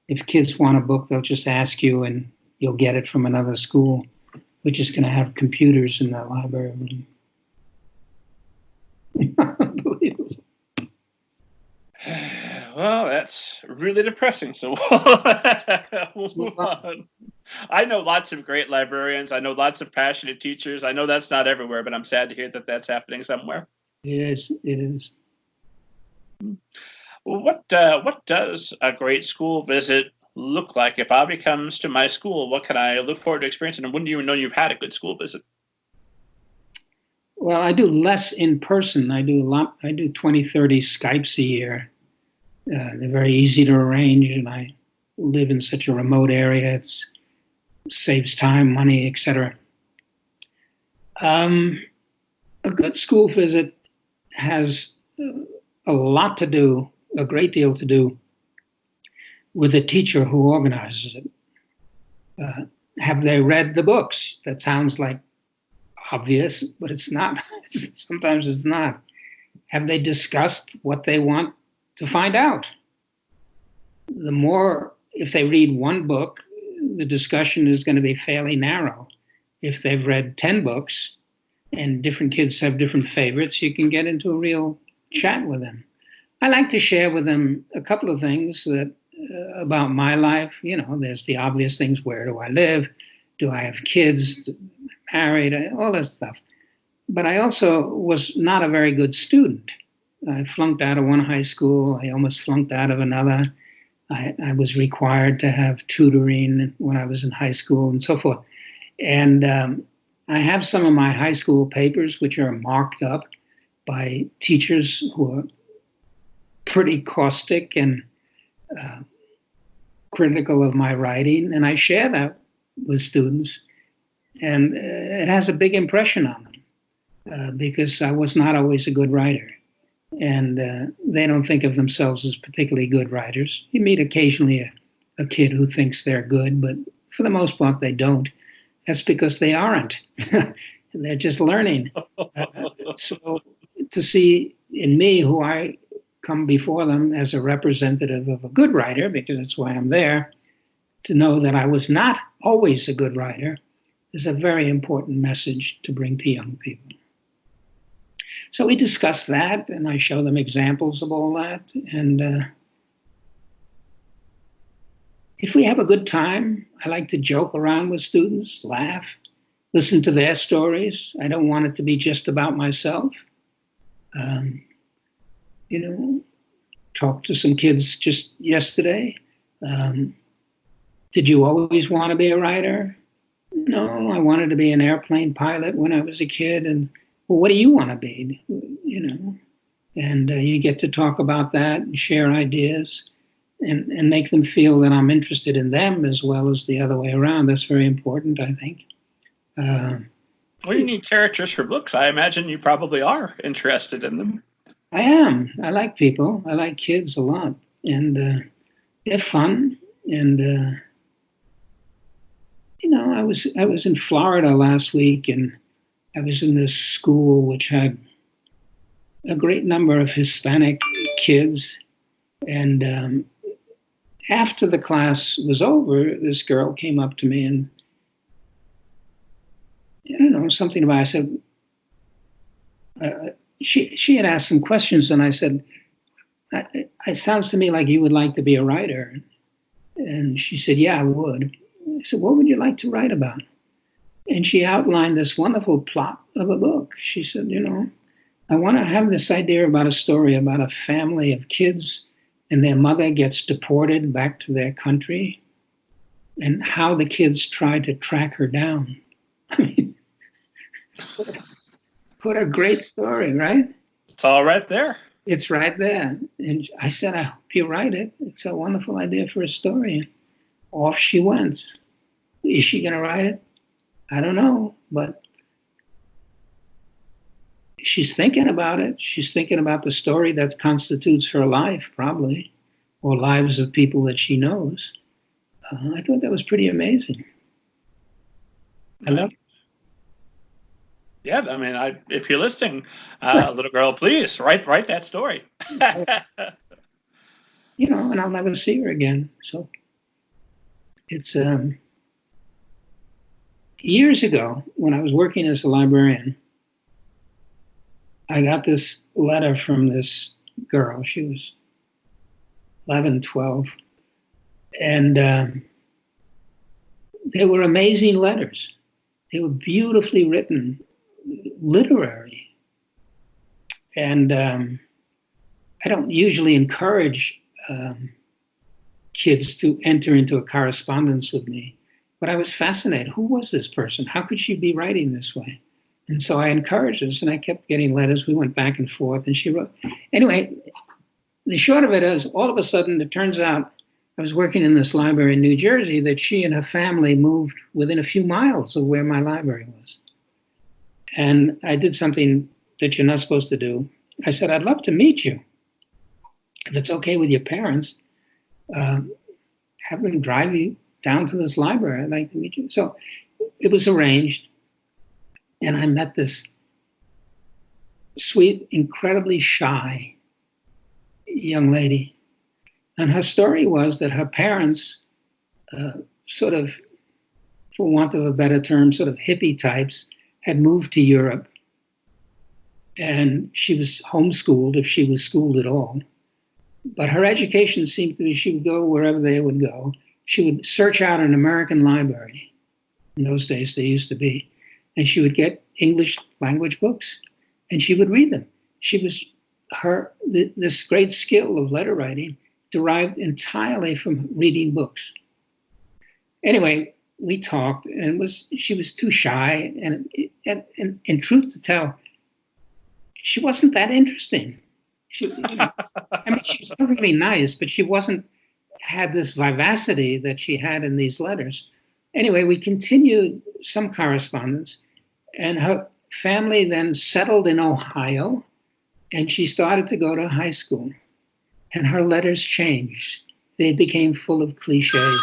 If kids want a book, they'll just ask you and you'll get it from another school. We're just going to have computers in that library room." Unbelievable.
Well, that's really depressing. So we'll move on. I know lots of great librarians. I know lots of passionate teachers. I know that's not everywhere, but I'm sad to hear that that's happening somewhere.
It is.
Well, what does a great school visit look like? If Avi comes to my school, what can I look forward to experiencing? And when do you know you've had a good school visit?
Well, I do less in person. I do 20, 30 Skypes a year. They're very easy to arrange, and I live in such a remote area. It saves time, money, etc. A good school visit has a great deal to do with the teacher who organizes it. Have they read the books? That sounds like obvious, but it's not. Sometimes it's not. Have they discussed what they want to find out? The more, if they read one book, the discussion is going to be fairly narrow. If they've read 10 books and different kids have different favorites, you can get into a real chat with them. I like to share with them a couple of things that about my life. You know, there's the obvious things. Where do I live? Do I have kids? Married? All that stuff. But I also was not a very good student. I flunked out of one high school. I almost flunked out of another. I was required to have tutoring when I was in high school and so forth. And I have some of my high school papers which are marked up by teachers who are pretty caustic and critical of my writing. And I share that with students. And it has a big impression on them because I was not always a good writer. And they don't think of themselves as particularly good writers. You meet occasionally a kid who thinks they're good, but for the most part, they don't. That's because they aren't. They're just learning. So to see in me, who I come before them as a representative of a good writer, because that's why I'm there, to know that I was not always a good writer is a very important message to bring to young people. So we discuss that, and I show them examples of all that. And if we have a good time, I like to joke around with students, laugh, listen to their stories. I don't want it to be just about myself. You know, talked to some kids just yesterday. Did you always want to be a writer? No, I wanted to be an airplane pilot when I was a kid. And well, what do you want to be? You know, and you get to talk about that and share ideas and make them feel that I'm interested in them as well as the other way around. That's very important, I think.
Well, you need characters for books. I imagine you probably are interested in them.
I am. I like people. I like kids a lot. And they're fun. And, you know, I was in Florida last week, and I was in this school which had a great number of Hispanic kids. And after the class was over, this girl came up to me and, I don't know, something about, I said, she had asked some questions, and I said, it sounds to me like you would like to be a writer. And she said, yeah, I would. I said, what would you like to write about? And she outlined this wonderful plot of a book. She said, you know, I want to have this idea about a story about a family of kids, and their mother gets deported back to their country, and how the kids try to track her down. I mean, what a great story, right?
It's all right there.
It's right there. And I said, I hope you write it. It's a wonderful idea for a story. Off she went. Is she going to write it? I don't know, but she's thinking about it. She's thinking about the story that constitutes her life, probably, or lives of people that she knows. I thought that was pretty amazing. I love it.
Yeah, I mean, if you're listening, little girl, please write that story.
You know, and I'll never see her again. So it's years ago when I was working as a librarian, I got this letter from this girl. She was 11, 12. And they were amazing letters. They were beautifully written, literary. And I don't usually encourage kids to enter into a correspondence with me, but I was fascinated. Who was this person? How could she be writing this way? And so I encouraged this, and I kept getting letters. We went back and forth, and she wrote. Anyway, the short of it is, all of a sudden, it turns out I was working in this library in New Jersey that she and her family moved within a few miles of where my library was. And I did something that you're not supposed to do. I said, I'd love to meet you. If it's okay with your parents, have them drive you down to this library. I'd like to meet you. So it was arranged. And I met this sweet, incredibly shy young lady. And her story was that her parents, sort of, for want of a better term, sort of hippie types, had moved to Europe. And she was homeschooled, if she was schooled at all. But her education seemed to be she would go wherever they would go. She would search out an American library. In those days, they used to be. And she would get English language books, and she would read them. This great skill of letter writing derived entirely from reading books. Anyway, we talked, and she was too shy, and in truth to tell, she wasn't that interesting. She was really nice, but she had this vivacity that she had in these letters. Anyway, we continued some correspondence, and her family then settled in Ohio, and she started to go to high school, and her letters changed. They became full of cliches.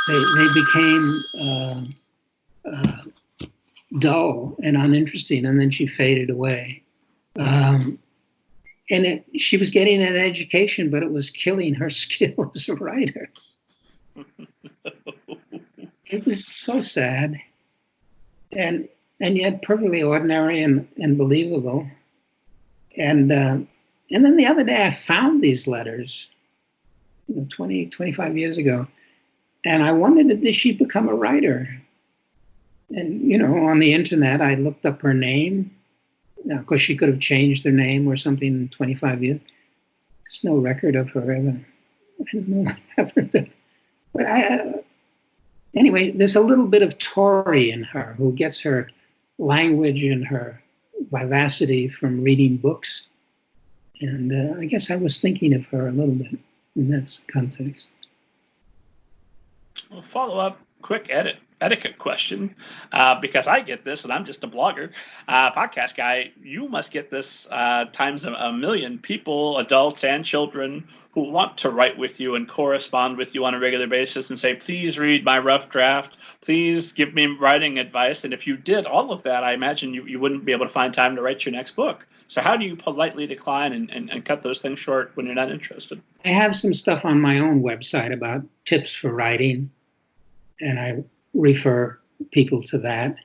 They became dull and uninteresting, and then she faded away. She was getting an education, but it was killing her skill as a writer. It was so sad, and yet perfectly ordinary and believable. And then the other day I found these letters, 20, 25 years ago, and I wondered, did she become a writer? And, on the internet, I looked up her name. Now, of course, she could have changed her name or something in 25 years. There's no record of her ever. I don't know what happened to her. But anyway, there's a little bit of Tory in her who gets her language and her vivacity from reading books. And I guess I was thinking of her a little bit in that context.
Well, follow up, quick etiquette question, because I get this and I'm just a blogger, podcast guy. You must get this times a million people, adults and children, who want to write with you and correspond with you on a regular basis and say, please read my rough draft, please give me writing advice. And if you did all of that, I imagine you wouldn't be able to find time to write your next book. So how do you politely decline and cut those things short when you're not interested?
I have some stuff on my own website about tips for writing, and I refer people to that.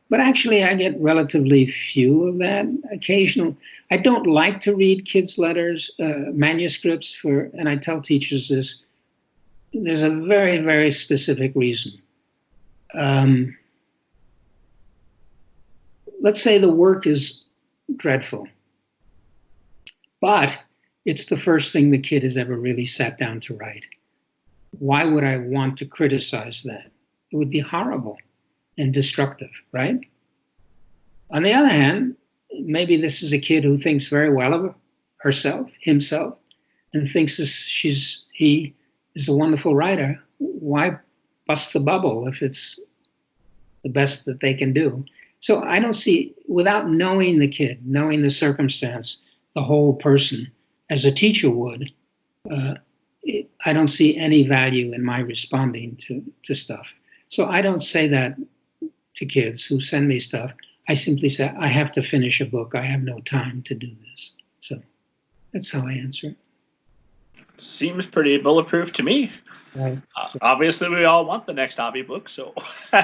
But actually, I get relatively few of that. Occasional. I don't like to read kids' letters, manuscripts and I tell teachers this. There's a very, very specific reason. Let's say the work is dreadful, but it's the first thing the kid has ever really sat down to write. Why would I want to criticize that? It would be horrible and destructive, right? On the other hand, maybe this is a kid who thinks very well of himself, and thinks he is a wonderful writer. Why bust the bubble if it's the best that they can do? So I don't see, without knowing the kid, knowing the circumstance, the whole person, as a teacher would, I don't see any value in my responding to stuff. So I don't say that to kids who send me stuff. I simply say, I have to finish a book. I have no time to do this. So that's how I answer it.
Seems pretty bulletproof to me.
Right.
Obviously, we all want the next Avi book, so you're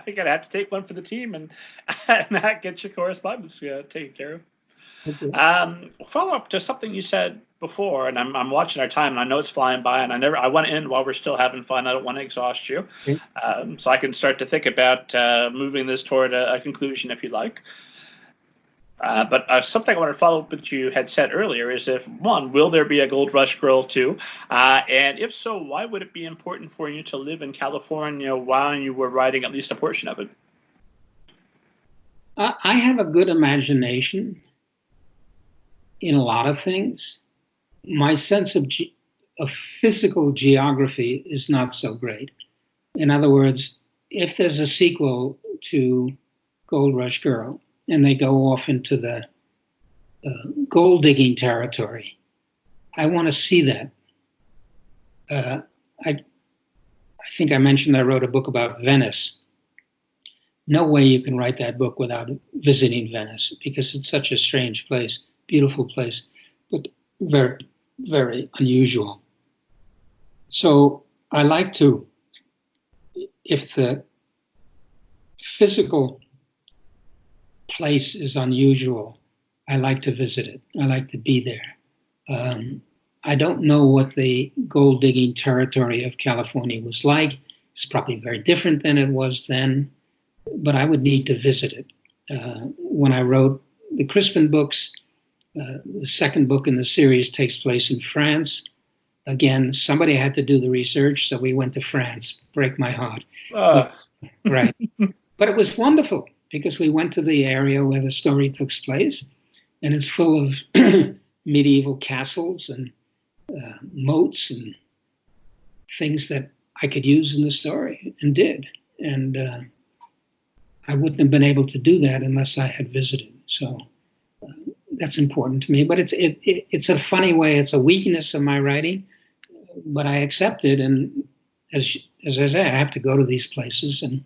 going to have to take one for the team and not get your correspondence taken care of. Okay. Follow up to something you said before, and I'm watching our time, and I know it's flying by, and I want to end while we're still having fun. I don't want to exhaust you, okay. So I can start to think about moving this toward a conclusion if you like. But something I want to follow up with you had said earlier is, if one, will there be a Gold Rush Girl 2? And if so, why would it be important for you to live in California while you were writing at least a portion of it?
I have a good imagination in a lot of things. My sense of physical geography is not so great. In other words, if there's a sequel to Gold Rush Girl and they go off into the gold digging territory, I want to see that. I think I mentioned I wrote a book about Venice. no way you can write that book without visiting Venice, because it's such a strange place, beautiful place, but very, very unusual. So I like to, if the physical place is unusual, I like to visit it. I like to be there. I don't know what the gold digging territory of California was like. It's probably very different than it was then, but I would need to visit it. When I wrote the Crispin books, the second book in the series takes place in France. Again, somebody had to do the research, so we went to France. Break my heart. Right. But it was wonderful because we went to the area where the story took place, and it's full of medieval castles and moats and things that I could use in the story, and did. And I wouldn't have been able to do that unless I had visited. So that's important to me. But it's a funny way. It's a weakness of my writing, but I accept it. And as I say, I have to go to these places, and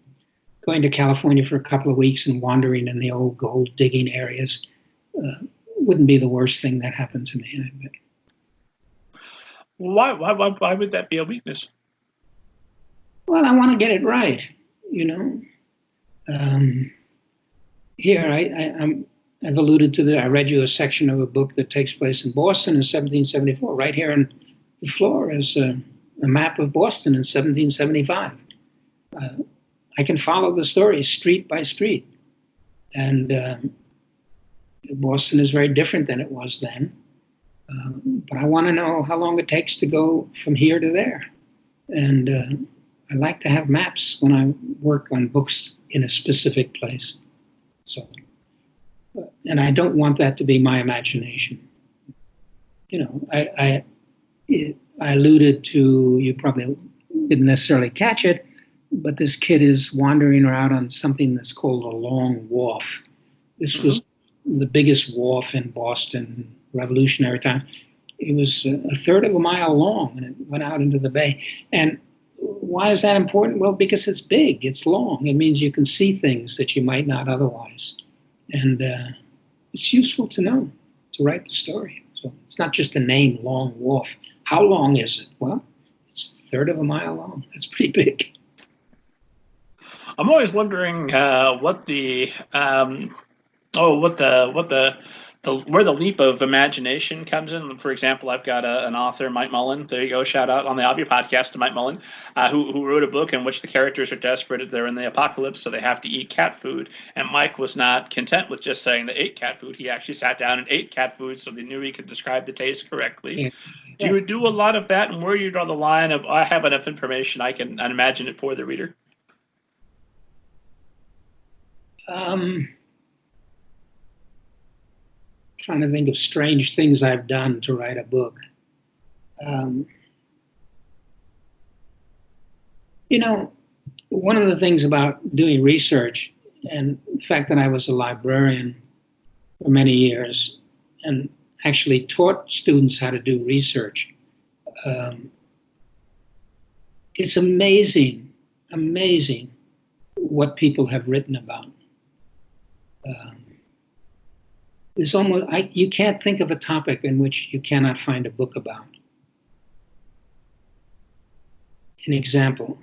going to California for a couple of weeks and wandering in the old gold digging areas wouldn't be the worst thing that happened to me, I bet.
Why would that be a weakness?
Well, I want to get it right, Here, I've alluded to I read you a section of a book that takes place in Boston in 1774. Right here on the floor is a map of Boston in 1775. I can follow the story street by street. And Boston is very different than it was then. But I want to know how long it takes to go from here to there. And I like to have maps when I work on books in a specific place. So, and I don't want that to be my imagination. I alluded to, you probably didn't necessarily catch it, but this kid is wandering around on something that's called a long wharf. This was the biggest wharf in Boston, Revolutionary time. It was a third of a mile long, and it went out into the bay. And why is that important? Well, because it's big, it's long. It means you can see things that you might not otherwise. And it's useful to know, to write the story. So it's not just the name, Long Wharf. How long is it? Well, it's a third of a mile long. That's pretty big.
I'm always wondering where the leap of imagination comes in. For example, I've got an author, Mike Mullen. There you go, shout out on the Avi podcast to Mike Mullen, who wrote a book in which the characters are desperate. They're in the apocalypse, so they have to eat cat food. And Mike was not content with just saying they ate cat food. He actually sat down and ate cat food so they knew he could describe the taste correctly. Yeah. Do you do a lot of that, and where you draw the line of, I have enough information, I can imagine it for the reader?
Trying to think of strange things I've done to write a book. One of the things about doing research, and the fact that I was a librarian for many years and actually taught students how to do research, it's amazing what people have written about. There's you can't think of a topic in which you cannot find a book about. An example.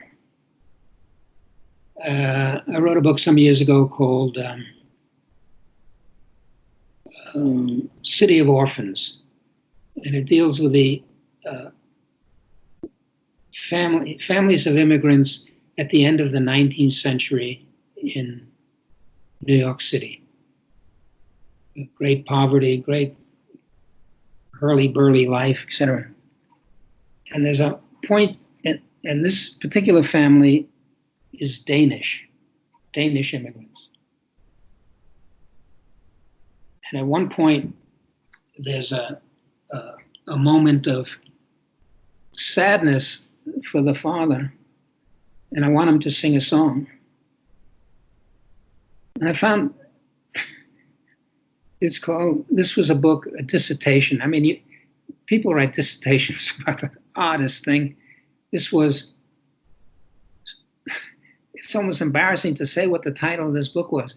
I wrote a book some years ago called City of Orphans, and it deals with the families of immigrants at the end of the 19th century in New York City. Great poverty, great hurly-burly life, etc. And there's a point, and this particular family is Danish immigrants. And at one point, there's a moment of sadness for the father, and I want him to sing a song. And I found this was a book, a dissertation. I mean, people write dissertations about the oddest thing. This was it's almost embarrassing to say what the title of this book was.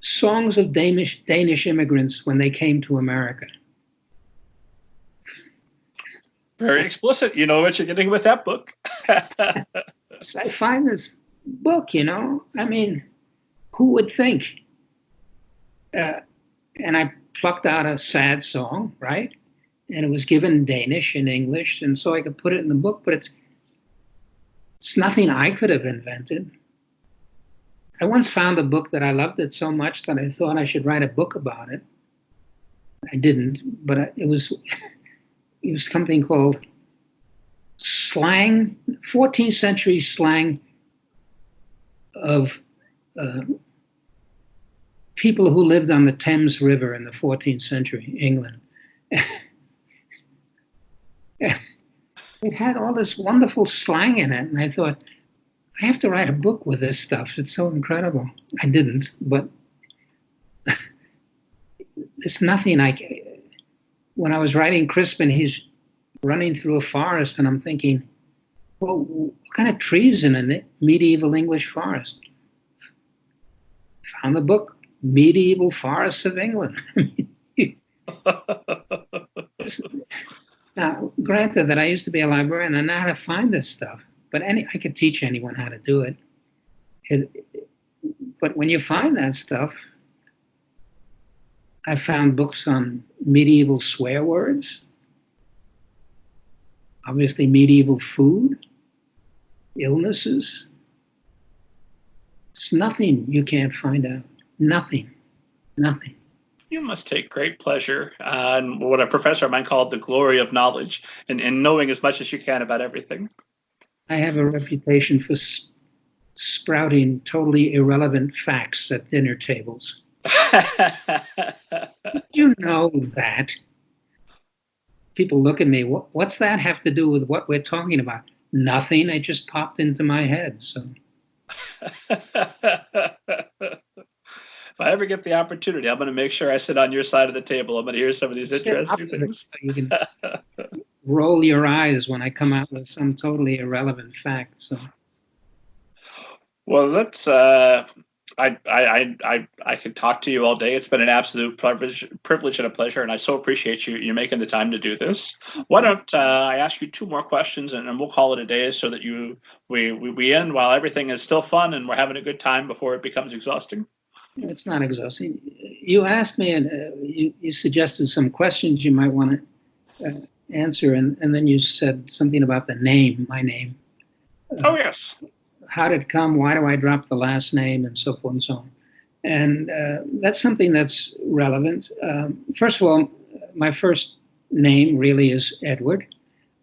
Songs of Danish Immigrants When They Came to America.
Very explicit. You know what you're getting with that book.
I find this book, I mean, who would think? And I plucked out a sad song, right? And it was given in Danish and English, and so I could put it in the book, but it's nothing I could have invented. I once found a book that I loved it so much that I thought I should write a book about it. I didn't, but it was something called slang, 14th century slang of people who lived on the Thames River in the 14th century, England. It had all this wonderful slang in it, and I thought, I have to write a book with this stuff. It's so incredible. I didn't, but there's nothing when I was writing Crispin, he's running through a forest, and I'm thinking, well, what kind of trees in a medieval English forest? Found the book, Medieval Forests of England. Now, granted that I used to be a librarian, I know how to find this stuff, but I could teach anyone how to do it. But when you find that stuff, I found books on medieval swear words, obviously medieval food, illnesses. It's nothing you can't find out. Nothing.
You must take great pleasure in what a professor of mine called the glory of knowledge and knowing as much as you can about everything.
I have a reputation for sprouting totally irrelevant facts at dinner tables. Did you know that? People look at me, what's that have to do with what we're talking about? Nothing, it just popped into my head. So. If I ever get the opportunity, I'm going to make sure I sit on your side of the table. I'm going to hear some of these interesting things. You can roll your eyes when I come out with some totally irrelevant fact. So.
Well, let's. I could talk to you all day. It's been an absolute privilege and a pleasure, and I so appreciate you making the time to do this. Why don't I ask you two more questions, and we'll call it a day, so that we end while everything is still fun and we're having a good time before it becomes exhausting.
It's not exhausting. You asked me, and you suggested some questions you might want to answer, and then you said something about the name, my name.
Oh, yes.
How did it come? Why do I drop the last name, and so forth and so on? And that's something that's relevant. First of all, my first name really is Edward,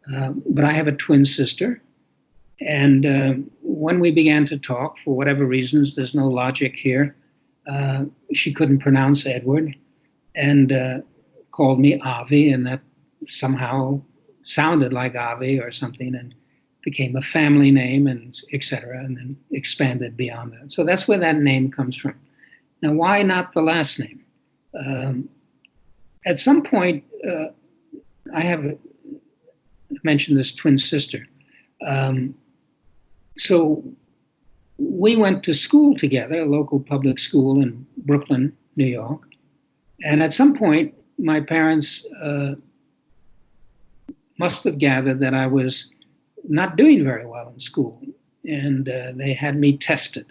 but I have a twin sister. And when we began to talk, for whatever reasons, there's no logic here, she couldn't pronounce Edward and called me Avi, and that somehow sounded like Avi or something, and became a family name, and et cetera, and then expanded beyond that. So that's where that name comes from. Now, why not the last name? At some point, I have mentioned this twin sister. So we went to school together, a local public school in Brooklyn, New York. And at some point, my parents must have gathered that I was not doing very well in school, and they had me tested.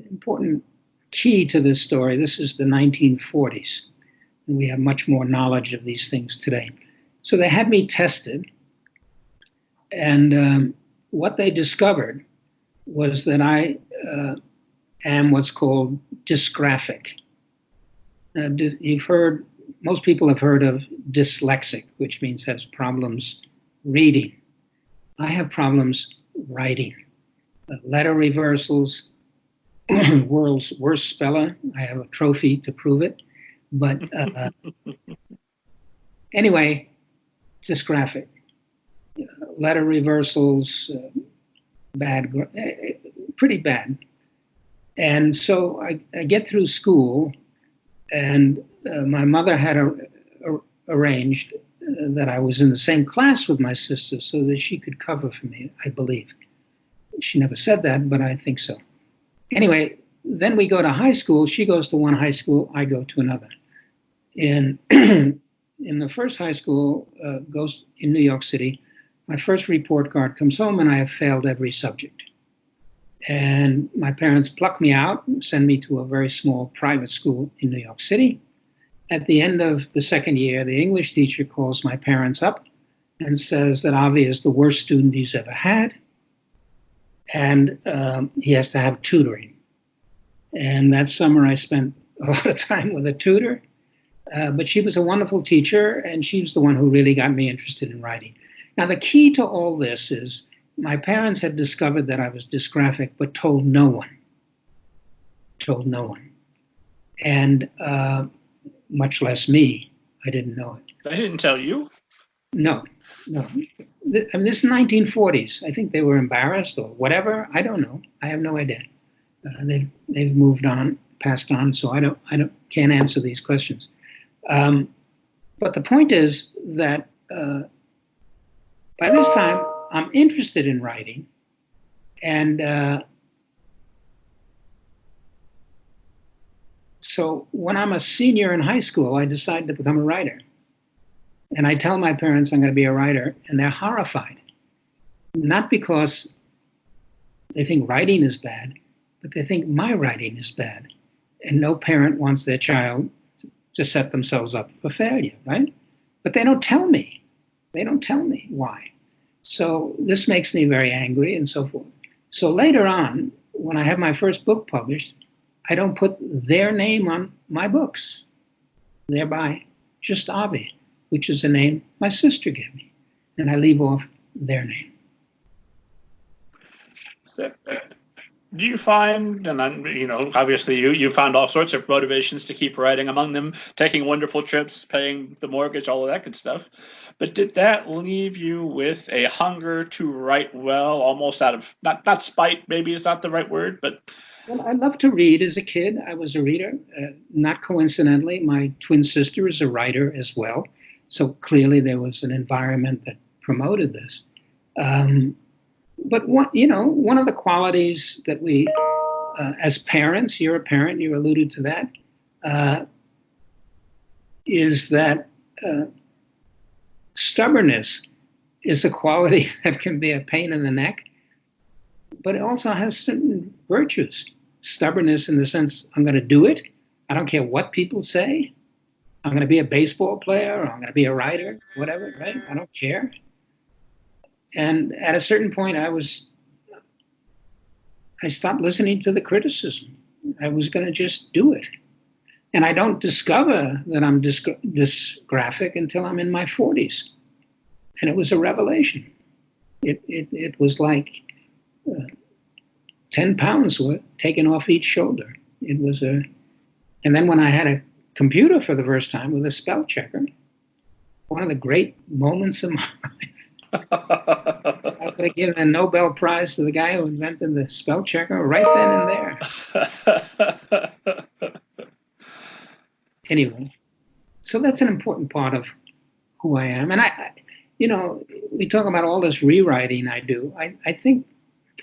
Important key to this story, this is the 1940s, and we have much more knowledge of these things today. So they had me tested, and what they discovered was that I am what's called dysgraphic. Most people have heard of dyslexic, which means has problems reading. I have problems writing. Letter reversals, world's worst speller. I have a trophy to prove it. But anyway, dysgraphic. Letter reversals, pretty bad. And so I get through school, and my mother had arranged that I was in the same class with my sister so that she could cover for me, I believe. She never said that, but I think so. Anyway, then we go to high school. She goes to one high school. I go to another. And in the first high school, goes in New York City, my first report card comes home and I have failed every subject. And my parents pluck me out and send me to a very small private school in New York City. At the end of the second year, the English teacher calls my parents up and says that Avi is the worst student he's ever had. And he has to have tutoring. And that summer I spent a lot of time with a tutor. But she was a wonderful teacher, and she was the one who really got me interested in writing. Now, the key to all this is my parents had discovered that I was dysgraphic, but told no one. Told no one. And much less me. I didn't know it.
They didn't tell you?
No. I mean, this is 1940s. I think they were embarrassed or whatever. I don't know. I have no idea. They've moved on, passed on, so I can't answer these questions. But the point is that by this time, I'm interested in writing. And so when I'm a senior in high school, I decide to become a writer. And I tell my parents I'm going to be a writer, and they're horrified. Not because they think writing is bad, but they think my writing is bad. And no parent wants their child to set themselves up for failure, right? But they don't tell me. They don't tell me why. So this makes me very angry and so forth. So later on, when I have my first book published, I don't put their name on my books. Thereby, just Avi, which is a name my sister gave me. And I leave off their name.
Do you find, and obviously you found all sorts of motivations to keep writing, among them taking wonderful trips, paying the mortgage, all of that good stuff. But did that leave you with a hunger to write well, almost out of, not spite, maybe is not the right word, but...
Well, I loved to read as a kid. I was a reader. Not coincidentally, my twin sister is a writer as well. So clearly there was an environment that promoted this. But one of the qualities that we, as parents, you're a parent, you alluded to that, is that stubbornness is a quality that can be a pain in the neck, but it also has certain virtues. Stubbornness in the sense, I'm going to do it. I don't care what people say. I'm going to be a baseball player, or I'm going to be a writer, whatever, right? I don't care. And at a certain point, I stopped listening to the criticism. I was going to just do it. And I don't discover that I'm dysgraphic until I'm in my 40s. And it was a revelation. It was like 10 pounds were taken off each shoulder. It was and then when I had a computer for the first time with a spell checker, one of the great moments of my life. I could have given a Nobel Prize to the guy who invented the spell checker right then and there. Anyway, so that's an important part of who I am. And we talk about all this rewriting I do. I think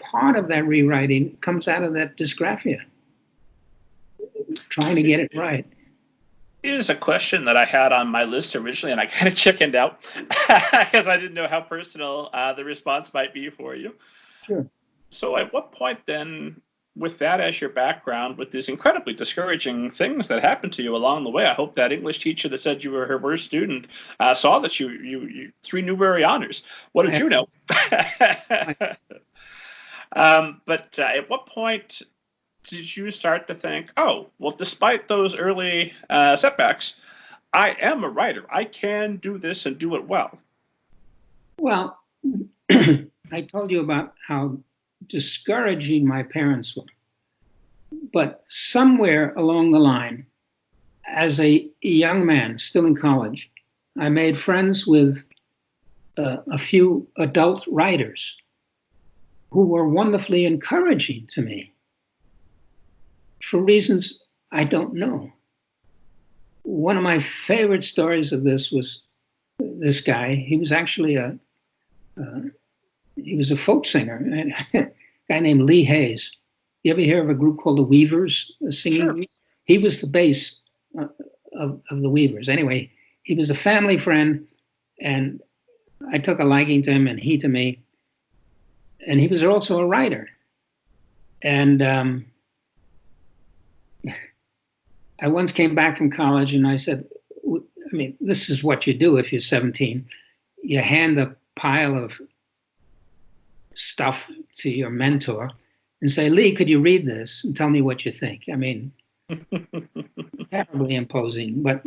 part of that rewriting comes out of that dysgraphia, trying to get it right.
Is a question that I had on my list originally, and I kind of chickened out because I didn't know how personal the response might be for you.
Sure.
So at what point then, with that as your background, with these incredibly discouraging things that happened to you along the way, I hope that English teacher that said you were her worst student saw that you 3 Newberry honors. What did you know? But at what point did you start to think, oh, well, despite those early setbacks, I am a writer. I can do this and do it well?
Well, I told you about how discouraging my parents were. But somewhere along the line, as a young man, still in college, I made friends with a few adult writers who were wonderfully encouraging to me, for reasons I don't know. One of my favorite stories of this was this guy. He was actually he was a folk singer, guy named Lee Hayes. You ever hear of a group called the Weavers, a singing
Sure.
group? He was the bass of the Weavers. Anyway, he was a family friend, and I took a liking to him and he to me. And he was also a writer. And I once came back from college and I said, I mean, this is what you do if you're 17. You hand a pile of stuff to your mentor and say, Lee, could you read this and tell me what you think? I mean, terribly imposing. But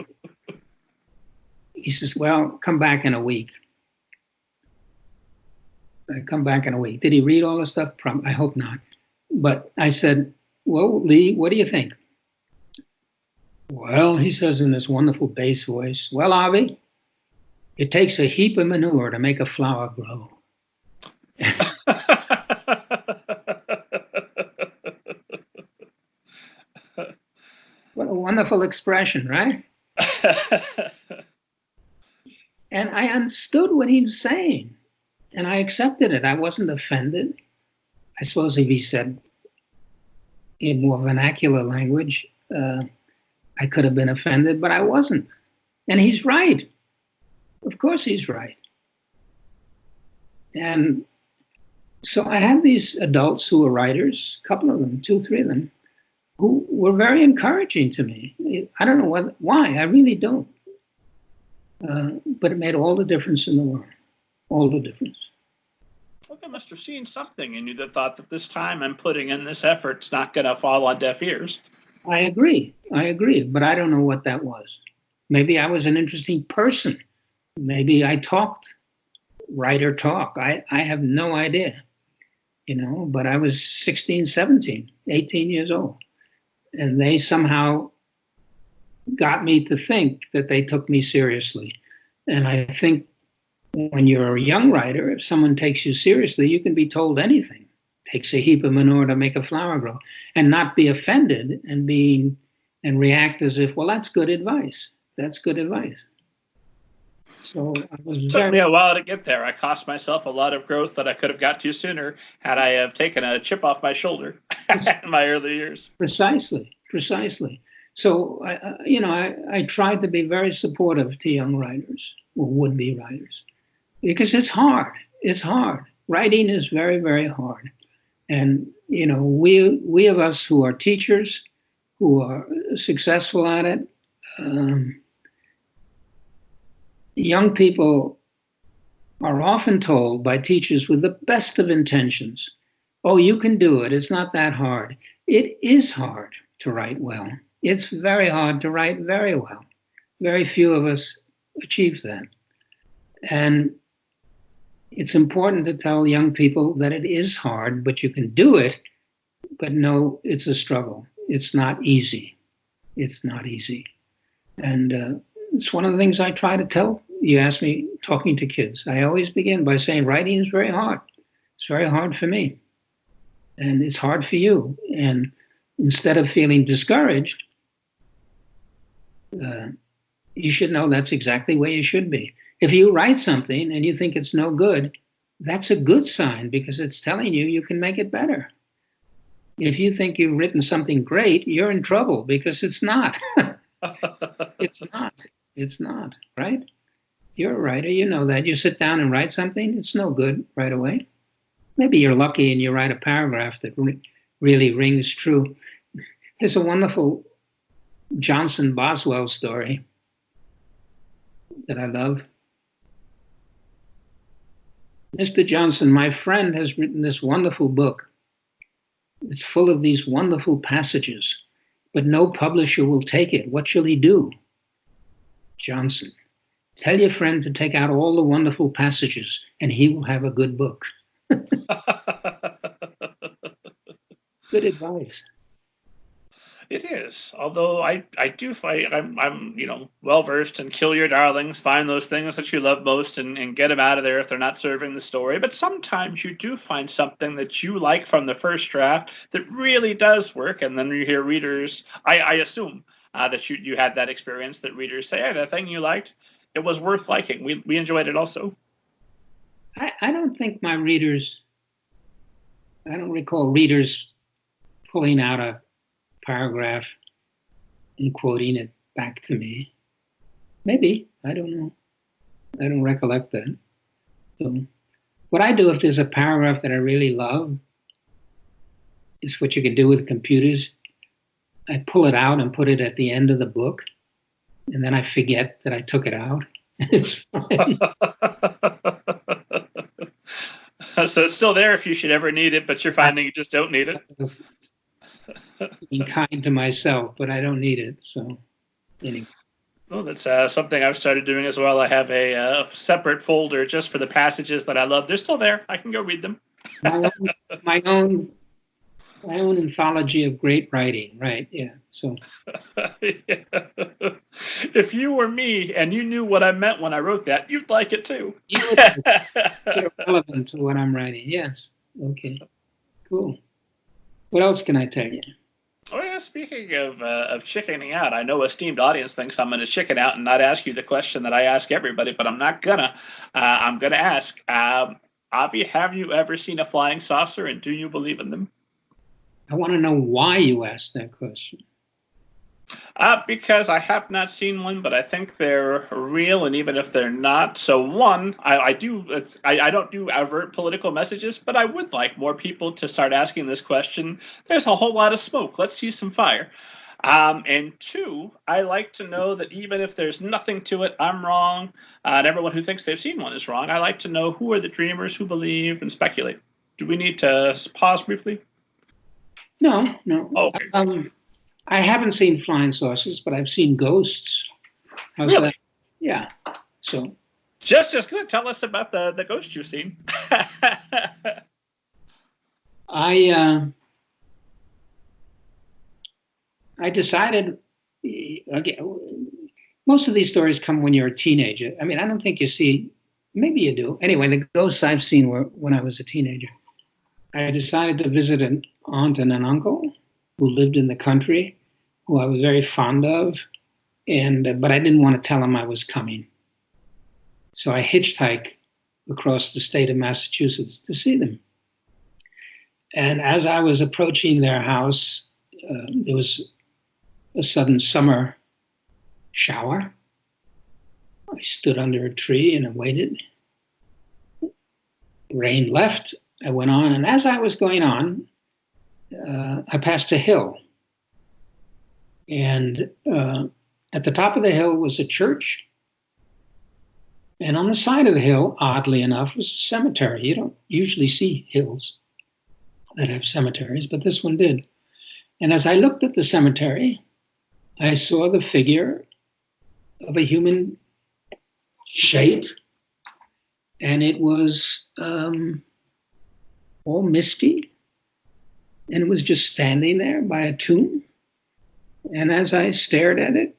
he says, well, come back in a week. I come back in a week. Did he read all the stuff? I hope not. But I said, well, Lee, what do you think? Well, he says in this wonderful bass voice, well, Avi, it takes a heap of manure to make a flower grow. What a wonderful expression, right? And I understood what he was saying, and I accepted it. I wasn't offended. I suppose if he said in more vernacular language, I could have been offended, but I wasn't. And he's right. Of course he's right. And so I had these adults who were writers, a couple of them, 2, 3 of them, who were very encouraging to me. I don't know why, I really don't. But it made all the difference in the world, all the difference.
Well, they must have seen something in you that thought that this time I'm putting in this effort, it's not going to fall on deaf ears. I
agree, but I don't know what that was. Maybe I was an interesting person. Maybe I talked, writer talk. I have no idea, but I was 16, 17, 18 years old. And they somehow got me to think that they took me seriously. And I think when you're a young writer, if someone takes you seriously, you can be told anything. Takes a heap of manure to make a flower grow, and not be offended and react as if, well, that's good advice. That's good advice. So it
took me a while to get there. I cost myself a lot of growth that I could have got to sooner had I have taken a chip off my shoulder in my early years.
Precisely. So I tried to be very supportive to young writers or would-be writers, because it's hard. It's hard. Writing is very, very hard. And, we of us who are teachers, who are successful at it, young people are often told by teachers with the best of intentions, oh, you can do it. It's not that hard. It is hard to write well. It's very hard to write very well. Very few of us achieve that. And it's important to tell young people that it is hard, but you can do it. But no, it's a struggle. It's not easy. It's not easy. And it's one of the things I try to tell. You ask me, talking to kids, I always begin by saying writing is very hard. It's very hard for me. And it's hard for you. And instead of feeling discouraged, you should know that's exactly where you should be. If you write something and you think it's no good, that's a good sign, because it's telling you can make it better. If you think you've written something great, you're in trouble, because it's not. It's not, right? You're a writer, you know that. You sit down and write something, it's no good right away. Maybe you're lucky and you write a paragraph that really rings true. There's a wonderful Johnson Boswell story that I love. Mr. Johnson, my friend, has written this wonderful book. It's full of these wonderful passages, but no publisher will take it. What shall he do? Johnson, tell your friend to take out all the wonderful passages and he will have a good book. Good advice.
It is, although I do find I'm well versed in kill your darlings, find those things that you love most and get them out of there if they're not serving the story. But sometimes you do find something that you like from the first draft that really does work, and then you hear readers. I assume that you had that experience, that readers say, "Hey, that thing you liked, it was worth liking. We enjoyed it also."
I don't think my readers. I don't recall readers pulling out a paragraph and quoting it back to me. Maybe, I don't know. I don't recollect that. So what I do if there's a paragraph that I really love is what you can do with computers. I pull it out and put it at the end of the book, and then I forget that I took it out. It's fine.
So it's still there if you should ever need it, but you're finding you just don't need it.
Being kind to myself, but I don't need it. So anyway.
Well, that's something I've started doing as well. I have a separate folder just for the passages that I love. They're still there. I can go read them.
my own anthology of great writing, right? Yeah. So,
yeah. If you were me and you knew what I meant when I wrote that, you'd like it too.
You would it's relevant to what I'm writing. Yes. Okay. Cool. What else can I tell you?
Oh yeah, speaking of chickening out, I know esteemed audience thinks I'm going to chicken out and not ask you the question that I ask everybody, but I'm not gonna. I'm gonna ask. Avi, have you ever seen a flying saucer, and do you believe in them?
I want to know why you asked that question.
Because I have not seen one, but I think they're real, and even if they're not, so one, I don't do overt political messages, but I would like more people to start asking this question. There's a whole lot of smoke. Let's see some fire. And two, I like to know that even if there's nothing to it, I'm wrong, and everyone who thinks they've seen one is wrong. I like to know who are the dreamers, who believe and speculate. Do we need to pause briefly?
No.
Okay.
I haven't seen flying saucers, but I've seen ghosts. How's
Really?
that? Yeah. So
just as good. Tell us about the ghost you've seen.
I decided. Again, most of these stories come when you're a teenager. I mean, I don't think you see. Maybe you do. Anyway, the ghosts I've seen were when I was a teenager. I decided to visit an aunt and an uncle who lived in the country, who I was very fond of, but I didn't want to tell them I was coming. So I hitchhiked across the state of Massachusetts to see them. And as I was approaching their house, there was a sudden summer shower. I stood under a tree and I waited. The rain left. I went on, and as I was going on, I passed a hill. And at the top of the hill was a church. And on the side of the hill, oddly enough, was a cemetery. You don't usually see hills that have cemeteries, but this one did. And as I looked at the cemetery, I saw the figure of a human shape, and it was all misty, and it was just standing there by a tomb. And as I stared at it,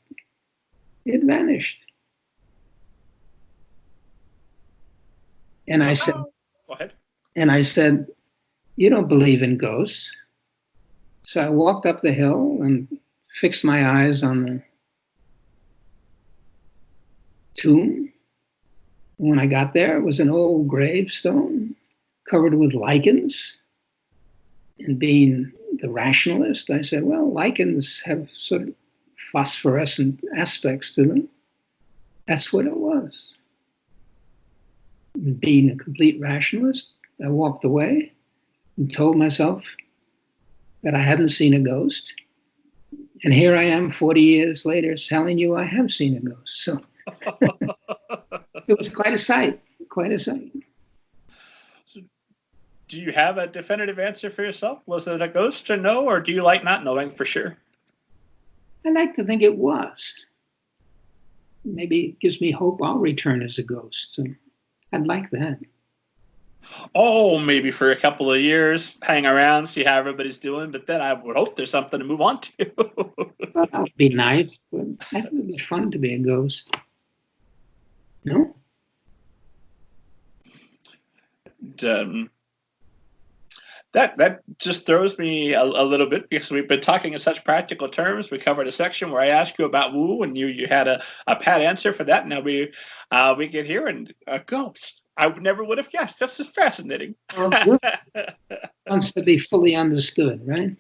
it vanished. And I said,
Go ahead.
And I said, you don't believe in ghosts. So I walked up the hill and fixed my eyes on the tomb. When I got there, it was an old gravestone covered with lichens. And being the rationalist, I said, well, lichens have sort of phosphorescent aspects to them. That's what it was. And being a complete rationalist, I walked away and told myself that I hadn't seen a ghost. And here I am 40 years later telling you I have seen a ghost. So it was quite a sight, quite a sight.
So do you have a definitive answer for yourself? Was it a ghost or no, or do you like not knowing for sure?
I like to think it was. Maybe it gives me hope I'll return as a ghost. So I'd like that.
Oh, maybe for a couple of years, hang around, see how everybody's doing, but then I would hope there's something to move on to.
Well, that would be nice, but I think it would be fun to be a ghost. No?
That just throws me a little bit, because we've been talking in such practical terms. We covered a section where I asked you about woo, and you had a pat answer for that. Now we get here and a ghost. I never would have guessed. That's just fascinating.
Well, wants to be fully understood, right?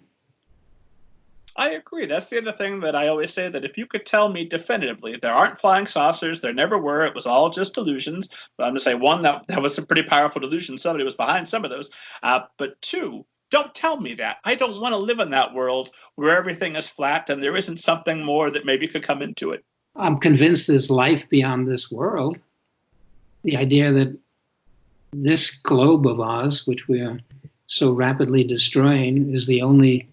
I agree. That's the other thing that I always say, that if you could tell me definitively there aren't flying saucers, there never were, it was all just delusions. But I'm going to say, one, that was a pretty powerful delusion. Somebody was behind some of those. But two, don't tell me that. I don't want to live in that world where everything is flat and there isn't something more that maybe could come into it.
I'm convinced there's life beyond this world. The idea that this globe of ours, which we are so rapidly destroying, is the only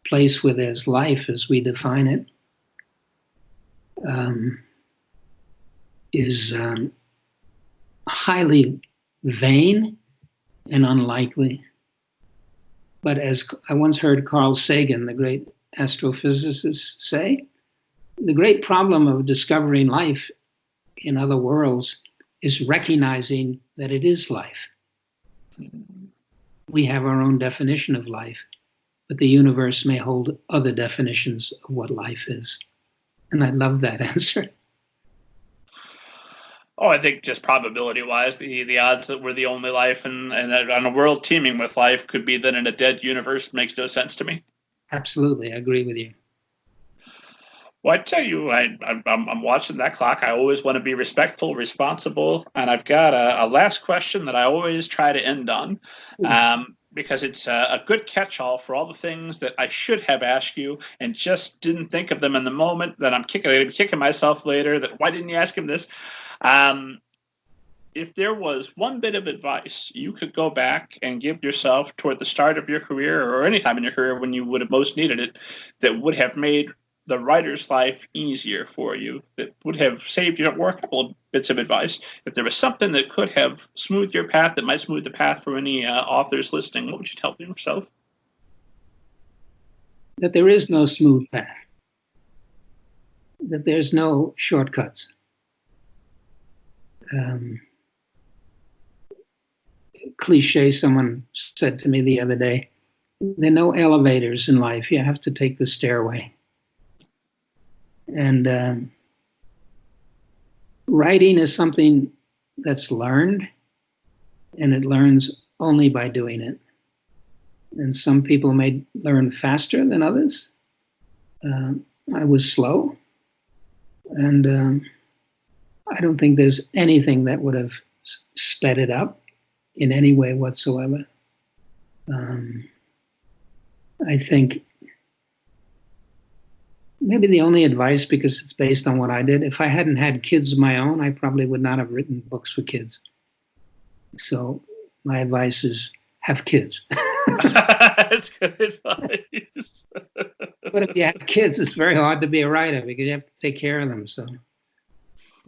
place where there's life as we define it, is highly vain and unlikely. But as I once heard Carl Sagan, the great astrophysicist, say, the great problem of discovering life in other worlds is recognizing that it is life. We have our own definition of life, but the universe may hold other definitions of what life is. And I love that answer.
Oh, I think just probability-wise, the odds that we're the only life and on a world teeming with life could be that in a dead universe makes no sense to me.
Absolutely, I agree with you.
Well, I tell you, I'm watching that clock. I always want to be respectful, responsible, and I've got a last question that I always try to end on, because it's a good catch-all for all the things that I should have asked you and just didn't think of them in the moment. That I'm kicking myself later. That why didn't you ask him this? If there was one bit of advice you could go back and give yourself toward the start of your career or any time in your career when you would have most needed it, that would have made the writer's life easier for you, that would have saved you, or a couple of bits of advice, if there was something that could have smoothed your path, that might smooth the path for any authors listening, what would you tell yourself?
That there is no smooth path, that there's no shortcuts. Cliche someone said to me the other day, there are no elevators in life, you have to take the stairway. And writing is something that's learned, and it learns only by doing it. And some people may learn faster than others. I was slow, and I don't think there's anything that would have sped it up in any way whatsoever. I think maybe the only advice, because it's based on what I did, if I hadn't had kids of my own, I probably would not have written books for kids. So my advice is have kids.
That's good advice.
But if you have kids, it's very hard to be a writer because you have to take care of them. So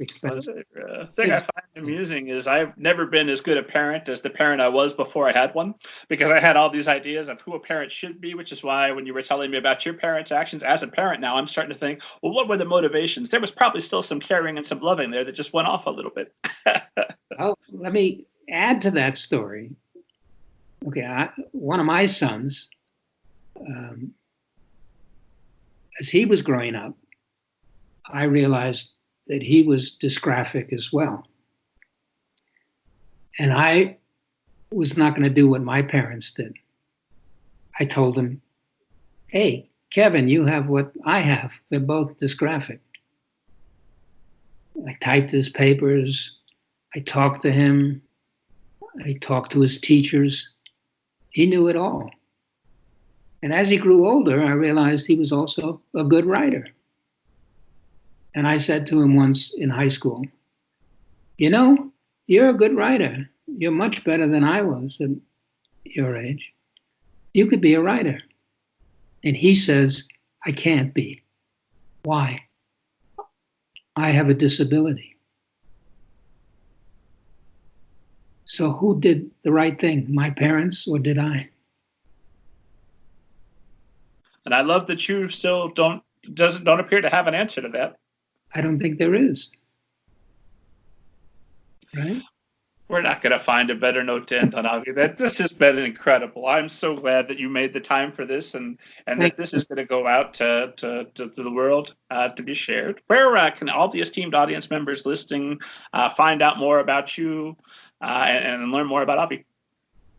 expensive.
The thing I find amusing is I've never been as good a parent as the parent I was before I had one, because I had all these ideas of who a parent should be, which is why when you were telling me about your parents' actions as a parent now, I'm starting to think, well, what were the motivations? There was probably still some caring and some loving there that just went off a little bit.
Well, let me add to that story. Okay, one of my sons, as he was growing up, I realized that he was dysgraphic as well. And I was not going to do what my parents did. I told him, hey, Kevin, you have what I have. We're both dysgraphic. I typed his papers. I talked to him. I talked to his teachers. He knew it all. And as he grew older, I realized he was also a good writer. And I said to him once in high school, you know, you're a good writer. You're much better than I was at your age. You could be a writer. And he says, I can't be. Why? I have a disability. So who did the right thing, my parents or did I?
And I love that you still don't appear to have an answer to that.
I don't think there is. Right?
We're not going to find a better note to end on, Avi. This has been incredible. I'm so glad that you made the time for this, and that this is going to go out to the world to be shared. Where can all the esteemed audience members listening find out more about you and learn more about Avi?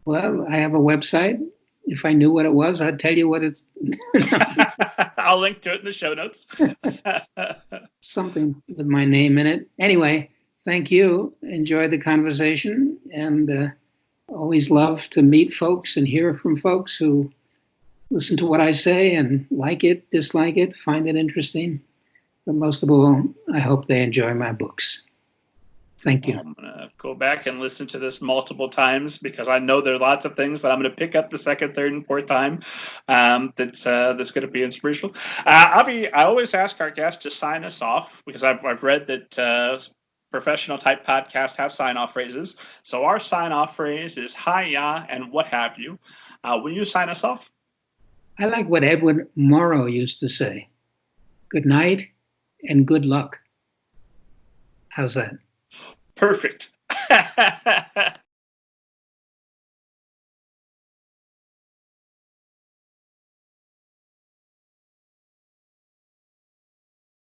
Well, I have a website, if I knew what it was, I'd tell you what it's.
I'll link to it in the show notes.
Something with my name in it. Anyway, thank you. Enjoy the conversation, and always love to meet folks and hear from folks who listen to what I say and like it, dislike it, find it interesting. But most of all, I hope they enjoy my books. Thank you.
I'm going to go back and listen to this multiple times because I know there are lots of things that I'm going to pick up the second, third, and fourth time that's going to be inspirational. Avi, I always ask our guests to sign us off because I've read that professional type podcasts have sign-off phrases. So our sign-off phrase is hi, ya, and what have you. Will you sign us off?
I like what Edward Morrow used to say. Good night and good luck. How's that?
Perfect.